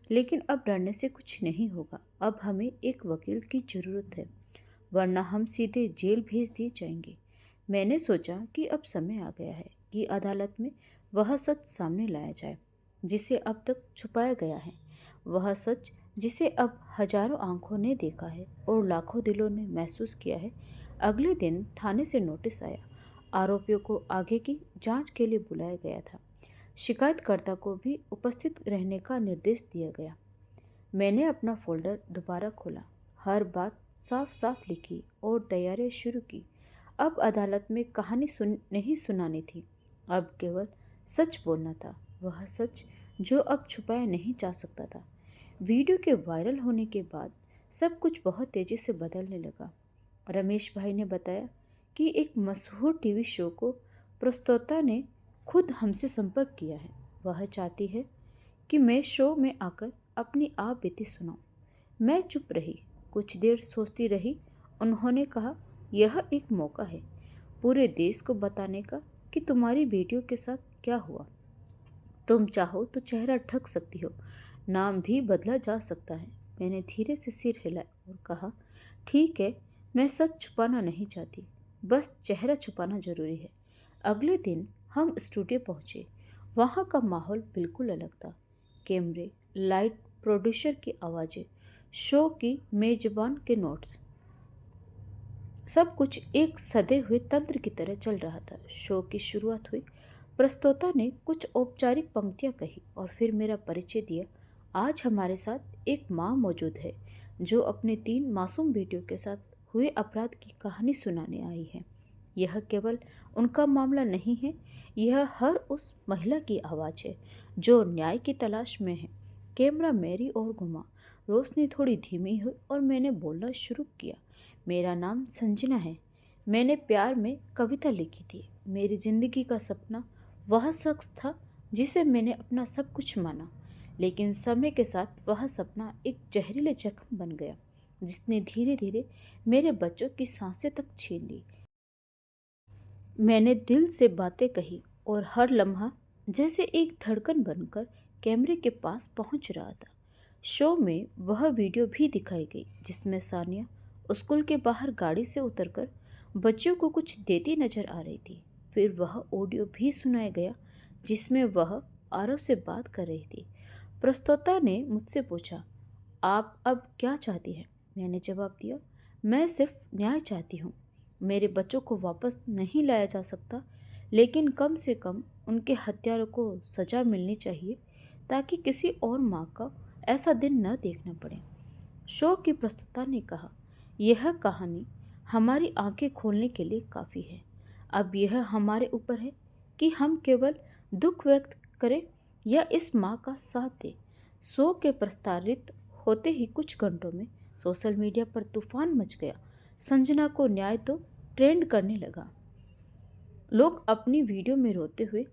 लेकिन अब डरने से कुछ नहीं होगा। अब हमें एक वकील की ज़रूरत है, वरना हम सीधे जेल भेज दिए जाएंगे। मैंने सोचा कि अब समय आ गया है कि अदालत में वह सच सामने लाया जाए जिसे अब तक छुपाया गया है। वह सच जिसे अब हजारों आंखों ने देखा है और लाखों दिलों ने महसूस किया है। अगले दिन थाने से नोटिस आया। आरोपियों को आगे की जांच के लिए बुलाया गया था। शिकायतकर्ता को भी उपस्थित रहने का निर्देश दिया गया। मैंने अपना फोल्डर दोबारा खोला, हर बात साफ साफ लिखी और तैयारियां शुरू की। अब अदालत में कहानी नहीं सुनानी थी, अब केवल सच बोलना था, वह सच जो अब छुपाया नहीं जा सकता था। वीडियो के वायरल होने के बाद सब कुछ बहुत तेज़ी से बदलने लगा। रमेश भाई ने बताया कि एक मशहूर टीवी शो को प्रस्तोता ने खुद हमसे संपर्क किया है। वह चाहती है कि मैं शो में आकर अपनी आप बीती सुनाऊं। मैं चुप रही, कुछ देर सोचती रही। उन्होंने कहा, यह एक मौका है पूरे देश को बताने का कि तुम्हारी बेटियों के साथ क्या हुआ। तुम चाहो तो चेहरा ढक सकती हो, नाम भी बदला जा सकता है। मैंने धीरे से सिर हिलाया और कहा, ठीक है, मैं सच छुपाना नहीं चाहती, बस चेहरा छुपाना जरूरी है। अगले दिन हम स्टूडियो पहुंचे। वहाँ का माहौल बिल्कुल अलग था। कैमरे, लाइट, प्रोड्यूसर की आवाज़ें, शो की मेजबान के नोट्स, सब कुछ एक सदे हुए तंत्र की तरह चल रहा था। शो की शुरुआत हुई। प्रस्तोता ने कुछ औपचारिक पंक्तियां कही और फिर मेरा परिचय दिया। आज हमारे साथ एक माँ मौजूद है जो अपने 3 मासूम बेटियों के साथ हुए अपराध की कहानी सुनाने आई है। यह केवल उनका मामला नहीं है, यह हर उस महिला की आवाज़ है जो न्याय की तलाश में है। कैमरा मेरी ओर घुमा, रोशनी थोड़ी धीमी हुई और मैंने बोलना शुरू किया। मेरा नाम संजना है। मैंने प्यार में कविता लिखी थी। मेरी जिंदगी का सपना वह शख्स था जिसे मैंने अपना सब कुछ माना, लेकिन समय के साथ वह सपना एक जहरीले जख्म बन गया जिसने धीरे धीरे मेरे बच्चों की सांसें तक छीन ली। मैंने दिल से बातें कही और हर लम्हा जैसे एक धड़कन बनकर कैमरे के पास पहुंच रहा था। शो में वह वीडियो भी दिखाई गई जिसमें सानिया स्कूल के बाहर गाड़ी से उतरकर बच्चों को कुछ देती नजर आ रही थी। फिर वह ऑडियो भी सुनाया गया जिसमें वह आरव से बात कर रही थी। प्रस्तोता ने मुझसे पूछा, आप अब क्या चाहती हैं? मैंने जवाब दिया, मैं सिर्फ न्याय चाहती हूँ। मेरे बच्चों को वापस नहीं लाया जा सकता, लेकिन कम से कम उनके हत्यारों को सजा मिलनी चाहिए ताकि किसी और माँ का ऐसा दिन न देखना पड़े। शो की प्रस्तुता ने कहा, यह कहानी हमारी आंखें खोलने के लिए काफ़ी है। अब यह हमारे ऊपर है कि हम केवल दुख व्यक्त करें या इस माँ का साथ दें। शो के प्रसारित होते ही कुछ घंटों में सोशल मीडिया पर तूफान मच गया। संजना को न्याय तो ट्रेंड करने लगा। लोग अपनी वीडियो में रोते हुए,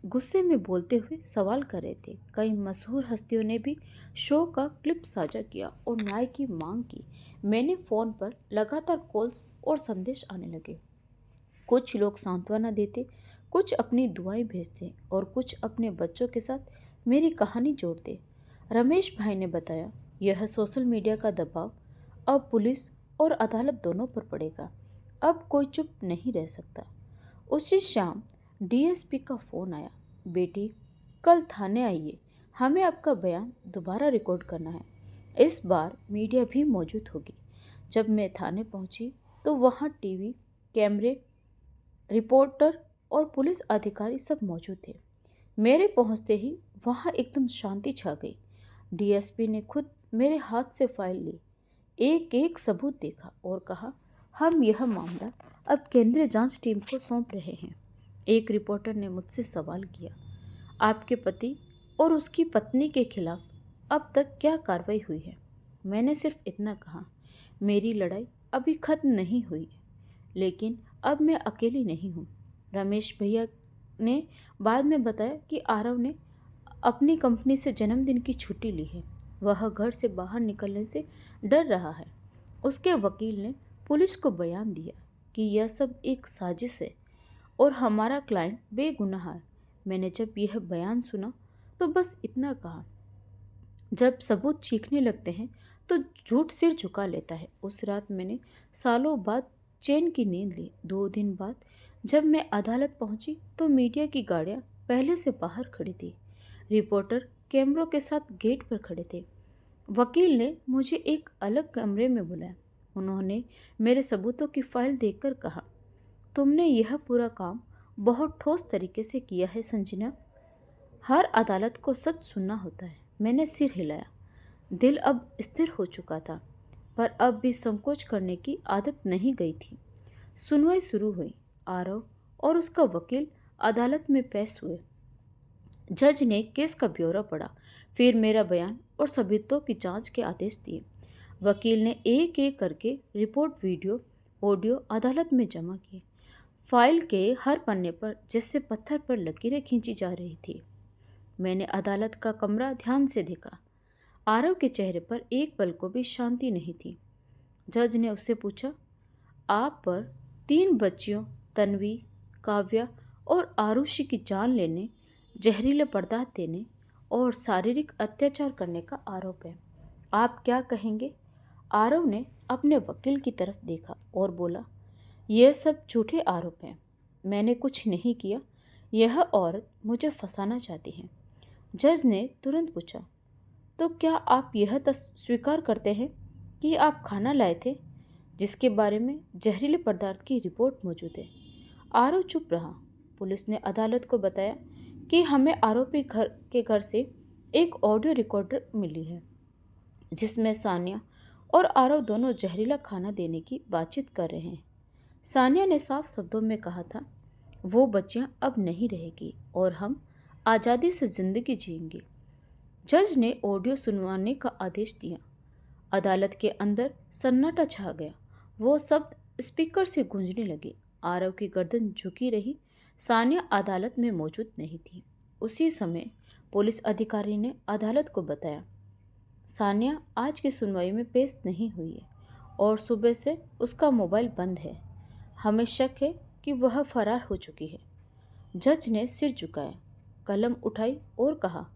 गुस्से में बोलते हुए सवाल कर रहे थे। कई मशहूर हस्तियों ने भी शो का क्लिप साझा किया और न्याय की मांग की। मैंने फ़ोन पर लगातार कॉल्स और संदेश आने लगे। कुछ लोग सांत्वना देते, कुछ अपनी दुआएं भेजते और कुछ अपने बच्चों के साथ मेरी कहानी जोड़ते। रमेश भाई ने बताया, यह सोशल मीडिया का दबाव अब पुलिस और अदालत दोनों पर पड़ेगा। अब कोई चुप नहीं रह सकता। उसी शाम डीएसपी का फ़ोन आया, बेटी कल थाने आइए, हमें आपका बयान दोबारा रिकॉर्ड करना है। इस बार मीडिया भी मौजूद होगी। जब मैं थाने पहुंची तो वहां टीवी, कैमरे, रिपोर्टर और पुलिस अधिकारी सब मौजूद थे। मेरे पहुंचते ही वहां एकदम शांति छा गई। डीएसपी ने खुद मेरे हाथ से फाइल ली, एक एक सबूत देखा और कहा, हम यह मामला अब केंद्रीय जांच टीम को सौंप रहे हैं। एक रिपोर्टर ने मुझसे सवाल किया, आपके पति और उसकी पत्नी के खिलाफ अब तक क्या कार्रवाई हुई है? मैंने सिर्फ इतना कहा, मेरी लड़ाई अभी खत्म नहीं हुई है, लेकिन अब मैं अकेली नहीं हूँ। रमेश भैया ने बाद में बताया कि आरव ने अपनी कंपनी से जन्मदिन की छुट्टी ली है। वह घर से बाहर निकलने से डर रहा है। उसके वकील ने पुलिस को बयान दिया कि यह सब एक साजिश है और हमारा क्लाइंट बेगुनाह है। मैंने जब यह बयान सुना तो बस इतना कहा, जब सबूत चीखने लगते हैं तो झूठ सिर झुका लेता है। उस रात मैंने सालों बाद चैन की नींद ली। 2 दिन बाद जब मैं अदालत पहुंची तो मीडिया की गाड़ियां पहले से बाहर खड़ी थी। रिपोर्टर कैमरों के साथ गेट पर खड़े थे। वकील ने मुझे एक अलग कमरे में बुलाया। उन्होंने मेरे सबूतों की फाइल देखकर कहा, तुमने यह पूरा काम बहुत ठोस तरीके से किया है संजना। हर अदालत को सच सुनना होता है। मैंने सिर हिलाया। दिल अब स्थिर हो चुका था, पर अब भी संकोच करने की आदत नहीं गई थी। सुनवाई शुरू हुई। आरव और उसका वकील अदालत में पेश हुए। जज ने केस का ब्यौरा पढ़ा, फिर मेरा बयान और सबूतों की जांच के आदेश दिए। वकील ने एक एक करके रिपोर्ट, वीडियो, ऑडियो अदालत में जमा किए। फाइल के हर पन्ने पर जैसे पत्थर पर लकीरें खींची जा रही थी। मैंने अदालत का कमरा ध्यान से देखा। आरव के चेहरे पर एक पल को भी शांति नहीं थी। जज ने उससे पूछा, आप पर 3 बच्चियों तन्वी, काव्या और आरुषि की जान लेने, जहरीले पदार्थ देने और शारीरिक अत्याचार करने का आरोप है। आप क्या कहेंगे? आरव ने अपने वकील की तरफ देखा और बोला, यह सब झूठे आरोप हैं। मैंने कुछ नहीं किया। यह औरत मुझे फंसाना चाहती है। जज ने तुरंत पूछा, तो क्या आप यह स्वीकार करते हैं कि आप खाना लाए थे जिसके बारे में जहरीले पदार्थ की रिपोर्ट मौजूद है? आरव चुप रहा। पुलिस ने अदालत को बताया कि हमें आरोपी घर से एक ऑडियो रिकॉर्डर मिली है जिसमें सानिया और आरव दोनों जहरीला खाना देने की बातचीत कर रहे हैं। सानिया ने साफ शब्दों में कहा था, वो बच्चियां अब नहीं रहेगी और हम आज़ादी से जिंदगी जिएंगे। जज ने ऑडियो सुनवाने का आदेश दिया। अदालत के अंदर सन्नाटा छा गया। वो शब्द स्पीकर से गूंजने लगे। आरव की गर्दन झुकी रही। सानिया अदालत में मौजूद नहीं थी। उसी समय पुलिस अधिकारी ने अदालत को बताया, सानिया आज की सुनवाई में पेश नहीं हुई है और सुबह से उसका मोबाइल बंद है। हमें शक है कि वह फरार हो चुकी है। जज ने सिर झुकाया, कलम उठाई और कहा,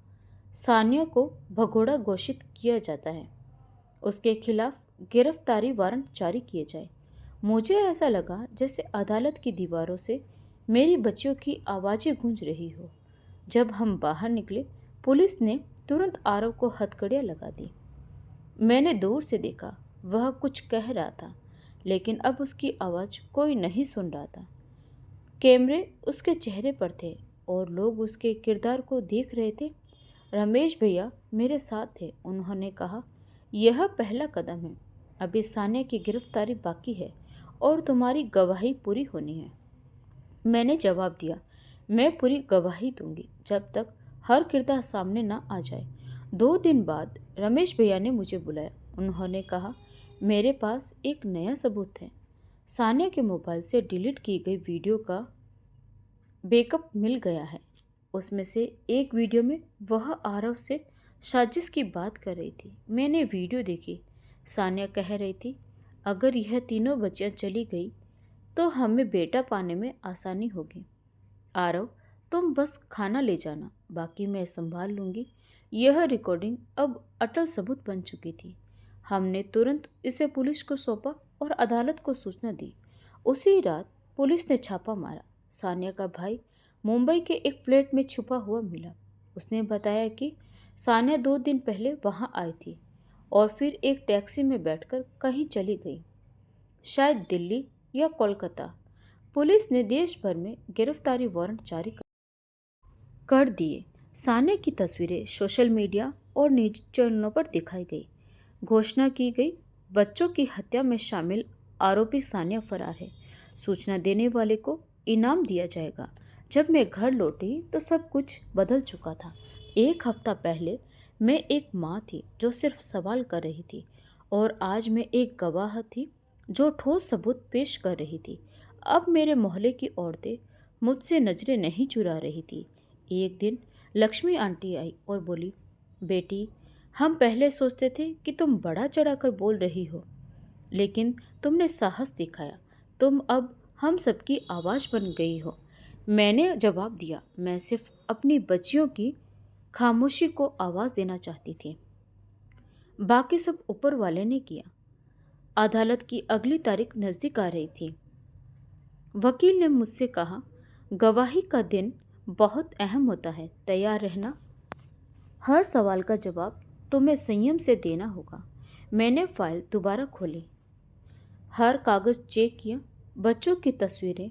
सानिया को भगोड़ा घोषित किया जाता है। उसके खिलाफ गिरफ्तारी वारंट जारी किए जाए। मुझे ऐसा लगा जैसे अदालत की दीवारों से मेरी बच्चियों की आवाज़ें गूंज रही हो। जब हम बाहर निकले, पुलिस ने तुरंत आरव को हथकड़ियाँ लगा दी। मैंने दूर से देखा, वह कुछ कह रहा था, लेकिन अब उसकी आवाज़ कोई नहीं सुन रहा था। कैमरे उसके चेहरे पर थे और लोग उसके किरदार को देख रहे थे। रमेश भैया मेरे साथ थे। उन्होंने कहा, यह पहला कदम है, अभी सानिया की गिरफ्तारी बाकी है और तुम्हारी गवाही पूरी होनी है। मैंने जवाब दिया, मैं पूरी गवाही दूंगी जब तक हर किरदार सामने ना आ जाए। 2 दिन बाद रमेश भैया ने मुझे बुलाया। उन्होंने कहा, मेरे पास एक नया सबूत है। सानिया के मोबाइल से डिलीट की गई वीडियो का बैकअप मिल गया है। उसमें से एक वीडियो में वह आरव से साजिश की बात कर रही थी। मैंने वीडियो देखी। सानिया कह रही थी, अगर यह तीनों बच्चियां चली गई तो हमें बेटा पाने में आसानी होगी। आरव, तुम बस खाना ले जाना, बाकी मैं संभाल लूँगी। यह रिकॉर्डिंग अब अटल सबूत बन चुकी थी। हमने तुरंत इसे पुलिस को सौंपा और अदालत को सूचना दी। उसी रात पुलिस ने छापा मारा। सानिया का भाई मुंबई के एक फ्लैट में छुपा हुआ मिला। उसने बताया कि सानिया 2 दिन पहले वहां आई थी और फिर एक टैक्सी में बैठकर कहीं चली गई, शायद दिल्ली या कोलकाता। पुलिस ने देश भर में गिरफ्तारी वारंट जारी कर दिए। सानिया की तस्वीरें सोशल मीडिया और निजी चैनलों पर दिखाई गई। घोषणा की गई, बच्चों की हत्या में शामिल आरोपी सानिया फरार है। सूचना देने वाले को इनाम दिया जाएगा। जब मैं घर लौटी तो सब कुछ बदल चुका था। 1 हफ्ता पहले मैं एक माँ थी जो सिर्फ सवाल कर रही थी और आज मैं एक गवाह थी जो ठोस सबूत पेश कर रही थी। अब मेरे मोहल्ले की औरतें मुझसे नजरें नहीं चुरा रही थी। एक दिन लक्ष्मी आंटी आई और बोली, बेटी, हम पहले सोचते थे कि तुम बड़ा चढ़ाकर बोल रही हो, लेकिन तुमने साहस दिखाया। तुम अब हम सबकी आवाज़ बन गई हो। मैंने जवाब दिया, मैं सिर्फ अपनी बच्चियों की खामोशी को आवाज़ देना चाहती थी। बाकी सब ऊपर वाले ने किया। अदालत की अगली तारीख नज़दीक आ रही थी। वकील ने मुझसे कहा, गवाही का दिन बहुत अहम होता है, तैयार रहना। हर सवाल का जवाब तुम्हें संयम से देना होगा। मैंने फाइल दोबारा खोली, हर कागज़ चेक किया। बच्चों की तस्वीरें,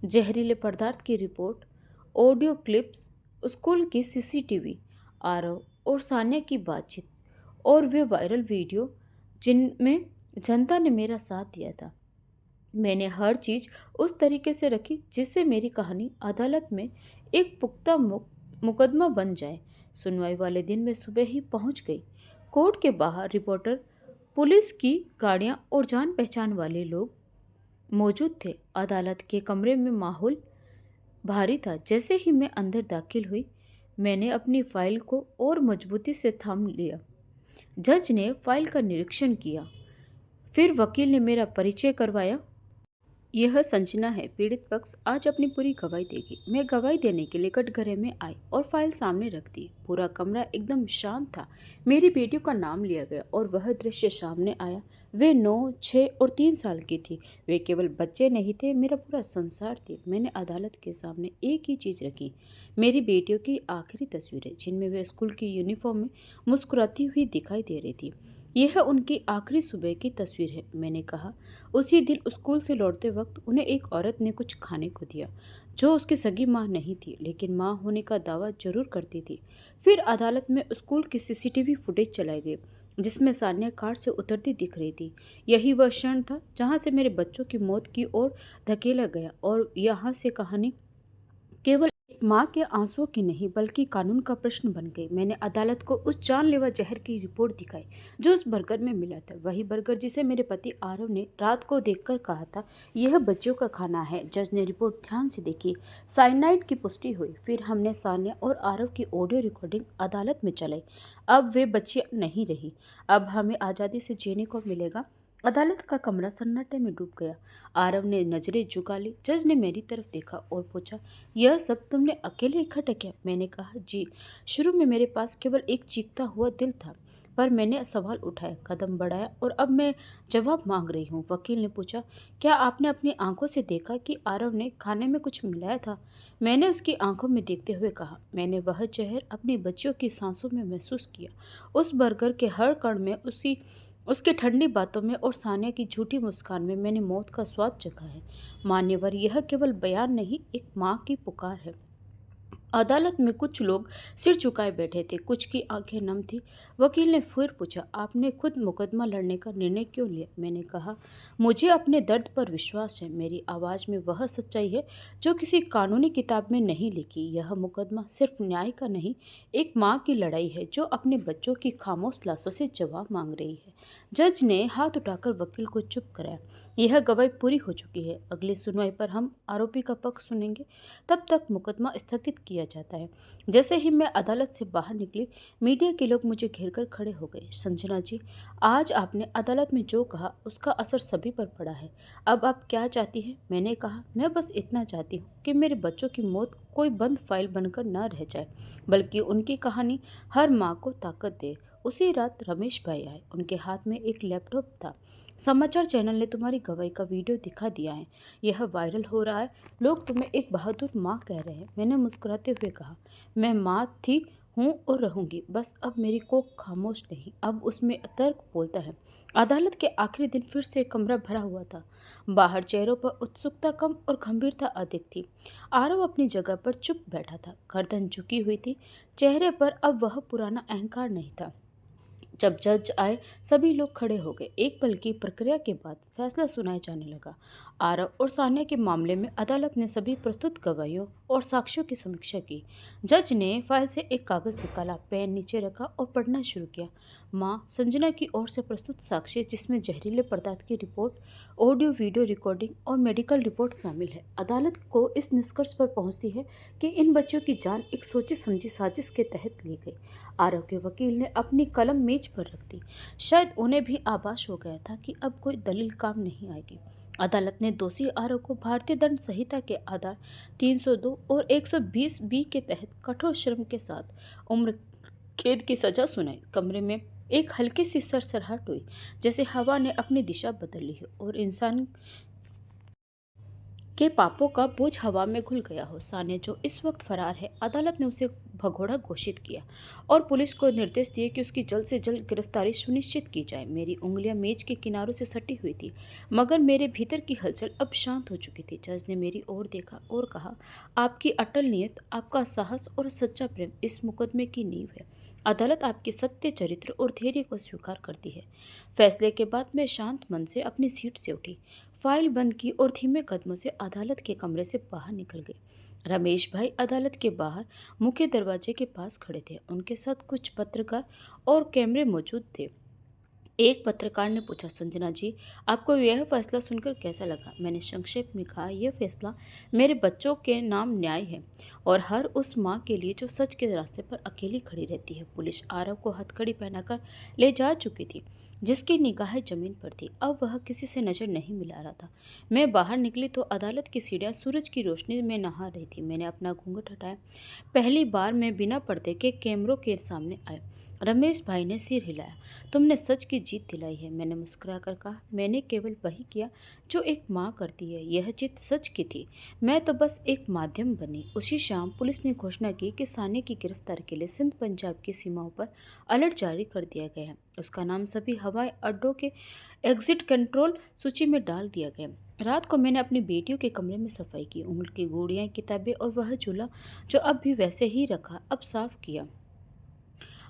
जहरीले पदार्थ की रिपोर्ट, ऑडियो क्लिप्स, स्कूल की सीसीटीवी, आरव और सानिया की बातचीत और वे वायरल वीडियो जिनमें जनता ने मेरा साथ दिया था। मैंने हर चीज़ उस तरीके से रखी जिससे मेरी कहानी अदालत में एक पुख्ता मुकदमा बन जाए। सुनवाई वाले दिन मैं सुबह ही पहुंच गई। कोर्ट के बाहर रिपोर्टर, पुलिस की गाड़ियां और जान पहचान वाले लोग मौजूद थे। अदालत के कमरे में माहौल भारी था। जैसे ही मैं अंदर दाखिल हुई, मैंने अपनी फाइल को और मजबूती से थाम लिया। जज ने फाइल का निरीक्षण किया, फिर वकील ने मेरा परिचय करवाया। यह संजना है, पीड़ित पक्ष आज अपनी पूरी गवाही देगी। मैं गवाही देने के लिए कटघरे में आई और फाइल सामने रख दी। पूरा कमरा एकदम शांत था। मेरी बेटियों का नाम लिया गया और वह दृश्य सामने आया। वे 9, 6 और 3 साल की थी। वे केवल बच्चे नहीं थे, मेरा पूरा संसार थे। मैंने अदालत के सामने एक ही चीज़ रखी, मेरी बेटियों की आखिरी तस्वीरें, जिनमें वे स्कूल की यूनिफॉर्म में मुस्कुराती हुई दिखाई दे रही थी। यह उनकी आखिरी सुबह की तस्वीर है, मैंने कहा। उसी दिन स्कूल से लौटते वक्त उन्हें एक औरत ने कुछ खाने को दिया, जो उसकी सगी माँ नहीं थी, लेकिन माँ होने का दावा जरूर करती थी। फिर अदालत में स्कूल की सीसीटीवी फुटेज चलाए गए, जिसमें सान्या कार से उतरती दिख रही थी। यही वह क्षण था जहाँ से मेरे बच्चों की मौत की ओर धकेला गया, और यहाँ से कहानी केवल एक माँ के आंसुओं की नहीं बल्कि कानून का प्रश्न बन गई। मैंने अदालत को उस जानलेवा जहर की रिपोर्ट दिखाई जो उस बर्गर में मिला था, वही बर्गर जिसे मेरे पति आरव ने रात को देखकर कहा था यह बच्चों का खाना है। जज ने रिपोर्ट ध्यान से देखी। साइनाइड की पुष्टि हुई। फिर हमने सान्या और आरव की ऑडियो रिकॉर्डिंग अदालत में चलाई। अब वे बच्चियां नहीं रही। अब हमें आज़ादी से जीने को मिलेगा। अदालत का कमरा सन्नाटे में डूब गया। आरव ने नजरें झुका ली। जज ने मेरी तरफ देखा और पूछा, यह सब तुमने अकेले इकट्ठा किया? मैंने कहा, जी। शुरू में मेरे पास केवल एक चीखता हुआ दिल था, पर मैंने सवाल उठाया, कदम बढ़ाया, और अब मैं जवाब मांग रही हूँ। वकील ने पूछा, क्या आपने अपनी आंखों से देखा कि आरव ने खाने में कुछ मिलाया था? मैंने उसकी आंखों में देखते हुए कहा, मैंने वह जहर अपनी बच्चियों की सांसों में महसूस किया। उस बर्गर के हर कण में, उसकी ठंडी बातों में और सान्या की झूठी मुस्कान में मैंने मौत का स्वाद चखा है। मान्यवर, यह केवल बयान नहीं, एक माँ की पुकार है। अदालत में कुछ लोग सिर झुकाए बैठे थे, कुछ की आंखें नम थी। वकील ने फिर पूछा, आपने खुद मुकदमा लड़ने का निर्णय क्यों लिया? मैंने कहा, मुझे अपने दर्द पर विश्वास है। मेरी आवाज़ में वह सच्चाई है जो किसी कानूनी किताब में नहीं लिखी। यह मुकदमा सिर्फ न्याय का नहीं, एक माँ की लड़ाई है जो अपने बच्चों की खामोश लाशों से जवाब मांग रही है। जज ने हाथ उठाकर वकील को चुप कराया। यह गवाही पूरी हो चुकी है। अगली सुनवाई पर हम आरोपी का पक्ष सुनेंगे। तब तक मुकदमा स्थगित किया जाता है। जैसे ही मैं अदालत से बाहर निकली, मीडिया के लोग मुझे घेरकर खड़े हो गए। संजना जी, आज आपने अदालत में जो कहा उसका असर सभी पर पड़ा है। अब आप क्या चाहती हैं? मैंने कहा, मैं बस इतना चाहती हूँ कि मेरे बच्चों की मौत कोई बंद फाइल बनकर न रह जाए, बल्कि उनकी कहानी हर माँ को ताकत दे। उसी रात रमेश भाई आए। उनके हाथ में एक लैपटॉप था। समाचार चैनल ने तुम्हारी गवाही का वीडियो दिखा दिया है। यह वायरल हो रहा है। लोग तुम्हें एक बहादुर माँ कह रहे हैं। मैंने मुस्कुराते हुए कहा, मैं माँ थी, हूँ और रहूंगी। बस अब मेरी कोख खामोश नहीं, अब उसमें तर्क बोलता है। अदालत के आखिरी दिन फिर से कमरा भरा हुआ था। बाहर चेहरों पर उत्सुकता कम और गंभीरता अधिक थी। आरव अपनी जगह पर चुप बैठा था, गर्दन झुकी हुई थी। चेहरे पर अब वह पुराना अहंकार नहीं था। जब जज आए, सभी लोग खड़े हो गए। एक पल की प्रक्रिया के बाद फैसला सुनाया जाने लगा। आरव और सान्या के मामले में अदालत ने सभी प्रस्तुत गवाहियों और साक्ष्यों की समीक्षा की। जज ने फाइल से एक कागज निकाला, पेन नीचे रखा और पढ़ना शुरू किया। मां संजना की ओर से प्रस्तुत साक्ष्य, जिसमें जहरीले पदार्थ की रिपोर्ट, ऑडियो वीडियो रिकॉर्डिंग और मेडिकल रिपोर्ट शामिल है, अदालत को इस निष्कर्ष पर पहुंचती है कि इन बच्चों की जान एक सोची समझी साजिश के तहत ली गई। आरव के वकील ने अपनी कलम मेज पर रख दी। शायद उन्हें भी आभास हो गया था कि अब कोई दलील काम नहीं आएगी। अदालत ने दोषी आरव को भारतीय दंड संहिता के आधार 302 और 120 बी के तहत कठोर श्रम के साथ उम्र कैद की सजा सुनाई। कमरे में एक हल्की सी सरसराहट हुई, जैसे हवा ने अपनी दिशा बदल ली हो और इंसान के पापों का बोझ हवा में घुल गया हो। सान्या, जो इस वक्त फरार है, अदालत ने उसे भगोड़ा घोषित किया और पुलिस को निर्देश दिए कि उसकी जल्द से जल्द गिरफ्तारी सुनिश्चित की जाए। मेरी उंगलियां मेज के किनारों से सटी हुई थी, मगर मेरे भीतर की हलचल अब शांत हो चुकी थी। जज ने मेरी ओर देखा और कहा, आपकी अटल नियत, आपका साहस और सच्चा प्रेम इस मुकदमे की नींव है। अदालत आपके सत्य, चरित्र और धैर्य को स्वीकार करती है। फैसले के बाद मैं शांत मन से अपनी सीट से उठी, फाइल बंद की और धीमे कदमों से अदालत के कमरे से बाहर निकल गई। रमेश भाई अदालत के बाहर मुख्य दरवाजे के पास खड़े थे। उनके साथ कुछ पत्रकार और कैमरे मौजूद थे। एक पत्रकार ने पूछा, संजना जी, आपको यह फैसला सुनकर कैसा लगा? मैंने संक्षेप में कहा, यह फैसला मेरे बच्चों के नाम न्याय है और हर उस माँ के लिए जो सच के रास्ते पर अकेली खड़ी रहती है। पुलिस आरव को हथकड़ी पहनाकर ले जा चुकी थी, जिसकी निगाहें जमीन पर थी। अब वह किसी से नजर नहीं मिला रहा था। मैं बाहर निकली तो अदालत की सीढ़ियाँ सूरज की रोशनी में नहा रही थी। मैंने अपना घूंघट हटाया। पहली बार मैं बिना पर्दे के कैमरों के सामने आया। रमेश भाई ने सिर हिलाया। तुमने सच की जीत दिलाई है। मैंने मुस्कुराकर कहा, मैंने केवल वही किया जो एक माँ करती है। यह जीत सच की थी, मैं तो बस एक माध्यम बनी। उसी शाम पुलिस ने घोषणा की कि सान्या की गिरफ्तारी के लिए सिंध पंजाब की सीमाओं पर अलर्ट जारी कर दिया गया है। उसका नाम सभी हवाई अड्डों के एग्जिट कंट्रोल सूची में डाल दिया गया। रात को मैंने अपनी बेटियों के कमरे में सफाई की, उनकी गुड़ियाँ, किताबें और वह चूल्हा जो अब भी वैसे ही रखा, अब साफ किया।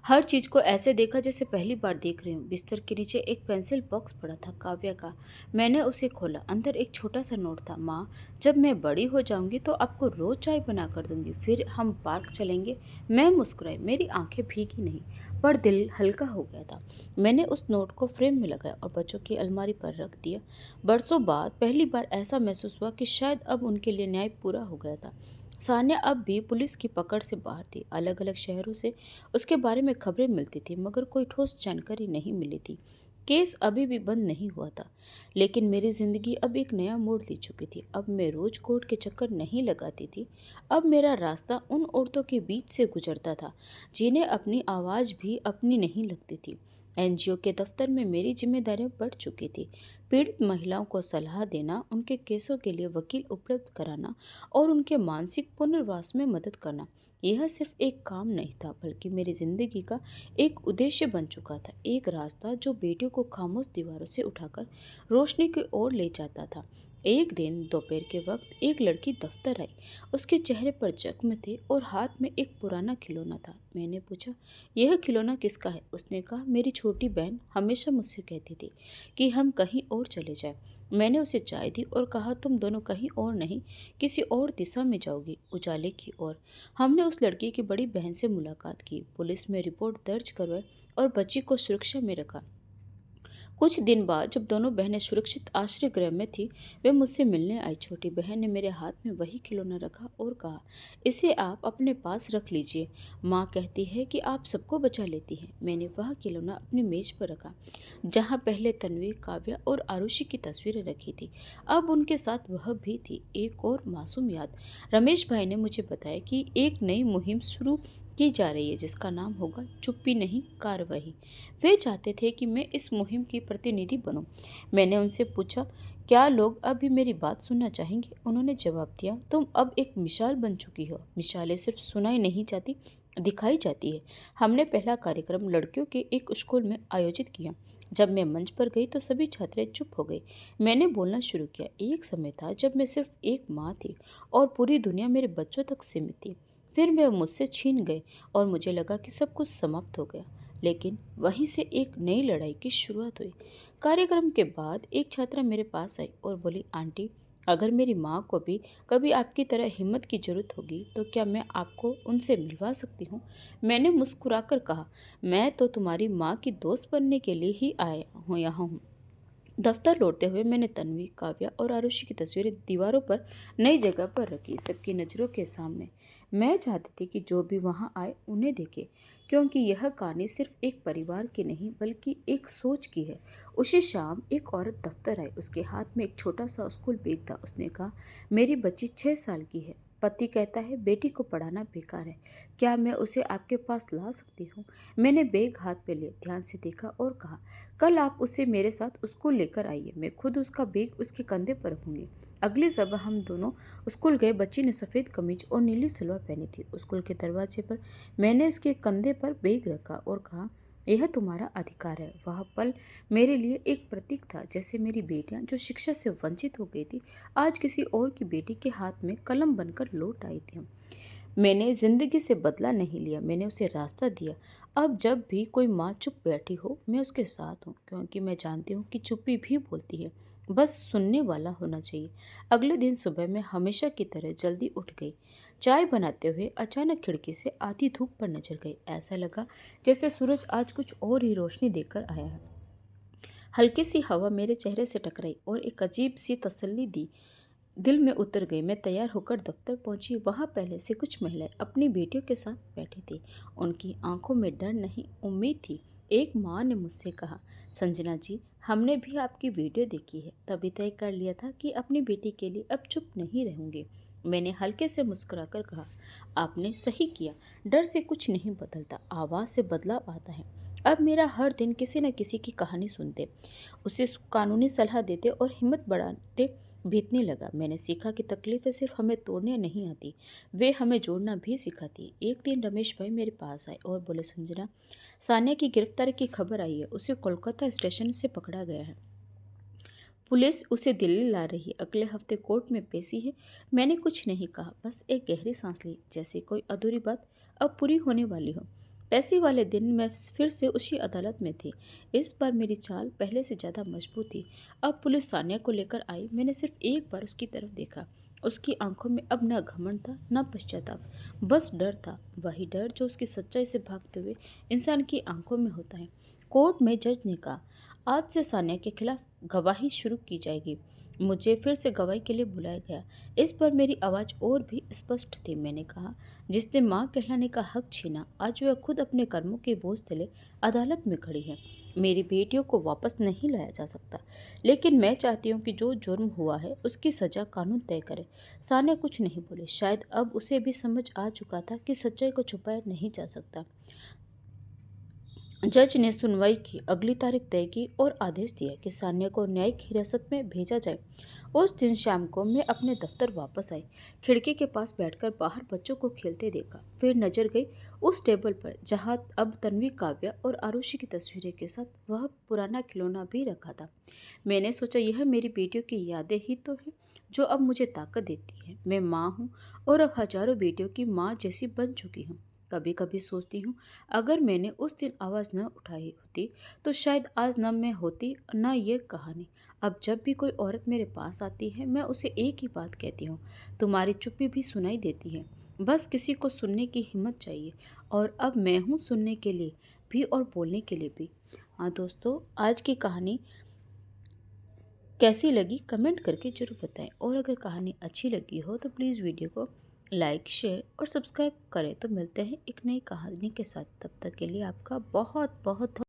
हर चीज को ऐसे देखा जैसे पहली बार देख रही हूँ। बिस्तर के नीचे एक पेंसिल बॉक्स पड़ा था, काव्या का। मैंने उसे खोला। अंदर एक छोटा सा नोट था। माँ, जब मैं बड़ी हो जाऊंगी तो आपको रोज चाय बना कर दूंगी, फिर हम पार्क चलेंगे। मैं मुस्कुराई। मेरी आंखें भीगी नहीं, पर दिल हल्का हो गया था। मैंने उस नोट को फ्रेम में लगाया और बच्चों की अलमारी पर रख दिया। बरसों बाद पहली बार ऐसा महसूस हुआ कि शायद अब उनके लिए न्याय पूरा हो गया था। सान्या अब भी पुलिस की पकड़ से बाहर थी। अलग अलग शहरों से उसके बारे में खबरें मिलती थी, मगर कोई ठोस जानकारी नहीं मिली थी। केस अभी भी बंद नहीं हुआ था। लेकिन मेरी जिंदगी अब एक नया मोड़ ले चुकी थी। अब मैं रोज कोर्ट के चक्कर नहीं लगाती थी। अब मेरा रास्ता उन औरतों के बीच से गुजरता था जिन्हें अपनी आवाज भी अपनी नहीं लगती थी। एनजीओ के दफ्तर में मेरी जिम्मेदारियां बढ़ चुकी थी। पीड़ित महिलाओं को सलाह देना, उनके केसों के लिए वकील उपलब्ध कराना और उनके मानसिक पुनर्वास में मदद करना। यह सिर्फ एक काम नहीं था, बल्कि मेरी जिंदगी का एक उद्देश्य बन चुका था। एक रास्ता जो बेटियों को खामोश दीवारों से उठाकर रोशनी की ओर ले जाता था। एक दिन दोपहर के वक्त एक लड़की दफ्तर आई। उसके चेहरे पर जख्म थे और हाथ में एक पुराना खिलौना था। मैंने पूछा, यह खिलौना किसका है? उसने कहा, मेरी छोटी बहन हमेशा मुझसे कहती थी कि हम कहीं और चले जाएं। मैंने उसे चाय दी और कहा, तुम दोनों कहीं और नहीं, किसी और दिशा में जाओगी, उजाले की ओर। हमने उस लड़की की बड़ी बहन से मुलाकात की, पुलिस में रिपोर्ट दर्ज करवाई और बच्ची को सुरक्षा में रखा। कुछ दिन बाद जब दोनों बहनें सुरक्षित आश्रय गृह में थी, वे मुझसे मिलने आई। छोटी बहन ने मेरे हाथ में वही खिलौना रखा और कहा, इसे आप अपने पास रख लीजिए। माँ कहती है कि आप सबको बचा लेती हैं। मैंने वह खिलौना अपनी मेज पर रखा, जहाँ पहले तन्वी, काव्या और आरुषि की तस्वीरें रखी थी। अब उनके साथ वह भी थी, एक और मासूम याद। रमेश भाई ने मुझे बताया कि एक नई मुहिम शुरू की जा रही है जिसका नाम होगा चुप्पी नहीं कार्रवाई। वे चाहते थे कि मैं इस मुहिम की प्रतिनिधि बनूं। मैंने उनसे पूछा, क्या लोग अब भी मेरी बात सुनना चाहेंगे? उन्होंने जवाब दिया, तुम अब एक मिसाल बन चुकी हो। मिसालें सिर्फ सुनाई नहीं जाती, दिखाई जाती है। हमने पहला कार्यक्रम लड़कियों के एक स्कूल में आयोजित किया। जब मैं मंच पर गई तो सभी छात्राएं चुप हो गई। मैंने बोलना शुरू किया, एक समय था जब मैं सिर्फ एक माँ थी और पूरी दुनिया मेरे बच्चों तक सीमित थी। फिर वे मुझसे छीन गए और मुझे लगा कि सब कुछ समाप्त हो गया। लेकिन वहीं से एक नई लड़ाई की शुरुआत हुई। कार्यक्रम के बाद एक छात्रा मेरे पास आई और बोली, आंटी, अगर मेरी माँ को भी कभी आपकी तरह हिम्मत की जरूरत होगी तो क्या मैं आपको उनसे मिलवा सकती हूँ? मैंने मुस्कुराकर कहा, मैं तो तुम्हारी माँ की दोस्त बनने के लिए ही आया हूँ यहाँ हूँ। दफ्तर लौटते हुए मैंने तन्वी, काव्या और आरुषि की तस्वीरें दीवारों पर नई जगह पर रखी, सबकी नज़रों के सामने। मैं चाहती थी कि जो भी वहां आए उन्हें देखे, क्योंकि यह कहानी सिर्फ एक परिवार की नहीं बल्कि एक सोच की है। उसी शाम एक औरत दफ्तर आई। उसके हाथ में एक छोटा सा स्कूल बैग था। उसने कहा, मेरी बच्ची 6 साल की है, पति कहता है बेटी को पढ़ाना बेकार है, क्या मैं उसे आपके पास ला सकती हूँ? मैंने बैग हाथ पे लिया, ध्यान से देखा और कहा, कल आप उसे मेरे साथ स्कूल लेकर आइए, मैं खुद उसका बैग उसके कंधे पर रखूंगी। अगली सुबह हम दोनों स्कूल गए। बच्ची ने सफ़ेद कमीज और नीली सलवार पहनी थी। स्कूल के दरवाजे पर मैंने उसके कंधे पर बैग रखा और कहा, यह तुम्हारा अधिकार है। वह पल मेरे लिए एक प्रतीक था, जैसे मेरी बेटियां जो शिक्षा से वंचित हो गई थी आज किसी और की बेटी के हाथ में कलम बनकर लौट आई थी। मैंने जिंदगी से बदला नहीं लिया, मैंने उसे रास्ता दिया। अब जब भी कोई माँ चुप बैठी हो, मैं उसके साथ हूँ, क्योंकि मैं जानती हूँ कि चुप्पी भी बोलती है, बस सुनने वाला होना चाहिए। अगले दिन सुबह मैं हमेशा की तरह जल्दी उठ गई। चाय बनाते हुए अचानक खिड़की से आती धूप पर नजर गई। ऐसा लगा जैसे सूरज आज कुछ और ही रोशनी देकर आया है। हल्की सी हवा मेरे चेहरे से टकराई और एक अजीब सी तसल्ली दी, दिल में उतर गई। मैं तैयार होकर दफ्तर पहुंची। वहां पहले से कुछ महिलाएं अपनी बेटियों के साथ बैठी थी। उनकी आंखों में डर नहीं, उम्मीद थी। एक माँ ने मुझसे कहा, संजना जी, हमने भी आपकी वीडियो देखी है, तभी तय कर लिया था कि अपनी बेटी के लिए अब चुप नहीं रहूंगी। मैंने हल्के से मुस्कुराकर कहा, आपने सही किया। डर से कुछ नहीं बदलता, आवाज़ से बदलाव आता है। अब मेरा हर दिन किसी न किसी की कहानी सुनते, उसे कानूनी सलाह देते और हिम्मत बढ़ाते बीतने लगा। मैंने सीखा कि तकलीफें सिर्फ हमें तोड़ने नहीं आती, वे हमें जोड़ना भी सिखाती। एक दिन रमेश भाई मेरे पास आए और बोले, संजना, सानिया की गिरफ्तारी की खबर आई है, उसे कोलकाता स्टेशन से पकड़ा गया है। पुलिस उसे दिल्ली ला रही है, अगले हफ्ते कोर्ट में पेशी है। मैंने कुछ नहीं कहा, बस एक गहरी सांस ली, जैसे कोई अधूरी बात अब पूरी होने वाली हो। पेशी वाले दिन मैं फिर से उसी अदालत में थी। इस बार मेरी चाल पहले से ज़्यादा मजबूत थी। अब पुलिस सानिया को लेकर आई। मैंने सिर्फ एक बार उसकी तरफ देखा। उसकी आंखों में अब न घमंड था न पश्चाताप, बस डर था। वही डर जो उसकी सच्चाई से भागते हुए इंसान की आंखों में होता है। कोर्ट में जज ने कहा, आज से सानिया के खिलाफ गवाही शुरू की जाएगी। मुझे फिर से गवाही के लिए बुलाया गया। इस पर मेरी आवाज़ और भी स्पष्ट थी। मैंने कहा, जिसने माँ कहलाने का हक छीना, आज वह खुद अपने कर्मों के बोझ तले अदालत में खड़ी है। मेरी बेटियों को वापस नहीं लाया जा सकता, लेकिन मैं चाहती हूँ कि जो जुर्म हुआ है उसकी सजा कानून तय करे। सानिया कुछ नहीं बोले। शायद अब उसे भी समझ आ चुका था कि सच्चाई को छुपाया नहीं जा सकता। जज ने सुनवाई की, अगली तारीख तय की और आदेश दिया कि सान्या को न्यायिक हिरासत में भेजा जाए। उस दिन शाम को मैं अपने दफ्तर वापस आई। खिड़की के पास बैठकर बाहर बच्चों को खेलते देखा। फिर नजर गई उस टेबल पर जहां अब तन्वी, काव्या और आरुषि की तस्वीरें के साथ वह पुराना खिलौना भी रखा था। मैंने सोचा, यह मेरी बेटियों की यादें ही तो है जो अब मुझे ताकत देती है। मैं माँ हूँ और अब हजारों बेटियों की माँ जैसी बन चुकी हूँ। कभी कभी सोचती हूँ, अगर मैंने उस दिन आवाज़ न उठाई होती तो शायद आज न मैं होती न ये कहानी। अब जब भी कोई औरत मेरे पास आती है, मैं उसे एक ही बात कहती हूँ, तुम्हारी चुप्पी भी सुनाई देती है, बस किसी को सुनने की हिम्मत चाहिए। और अब मैं हूँ सुनने के लिए भी और बोलने के लिए भी। हाँ दोस्तों, आज की कहानी कैसी लगी कमेंट करके जरूर बताएं, और अगर कहानी अच्छी लगी हो तो प्लीज़ वीडियो को लाइक, शेयर और सब्सक्राइब करें। तो मिलते हैं एक नई कहानी के साथ। तब तक के लिए आपका बहुत बहुत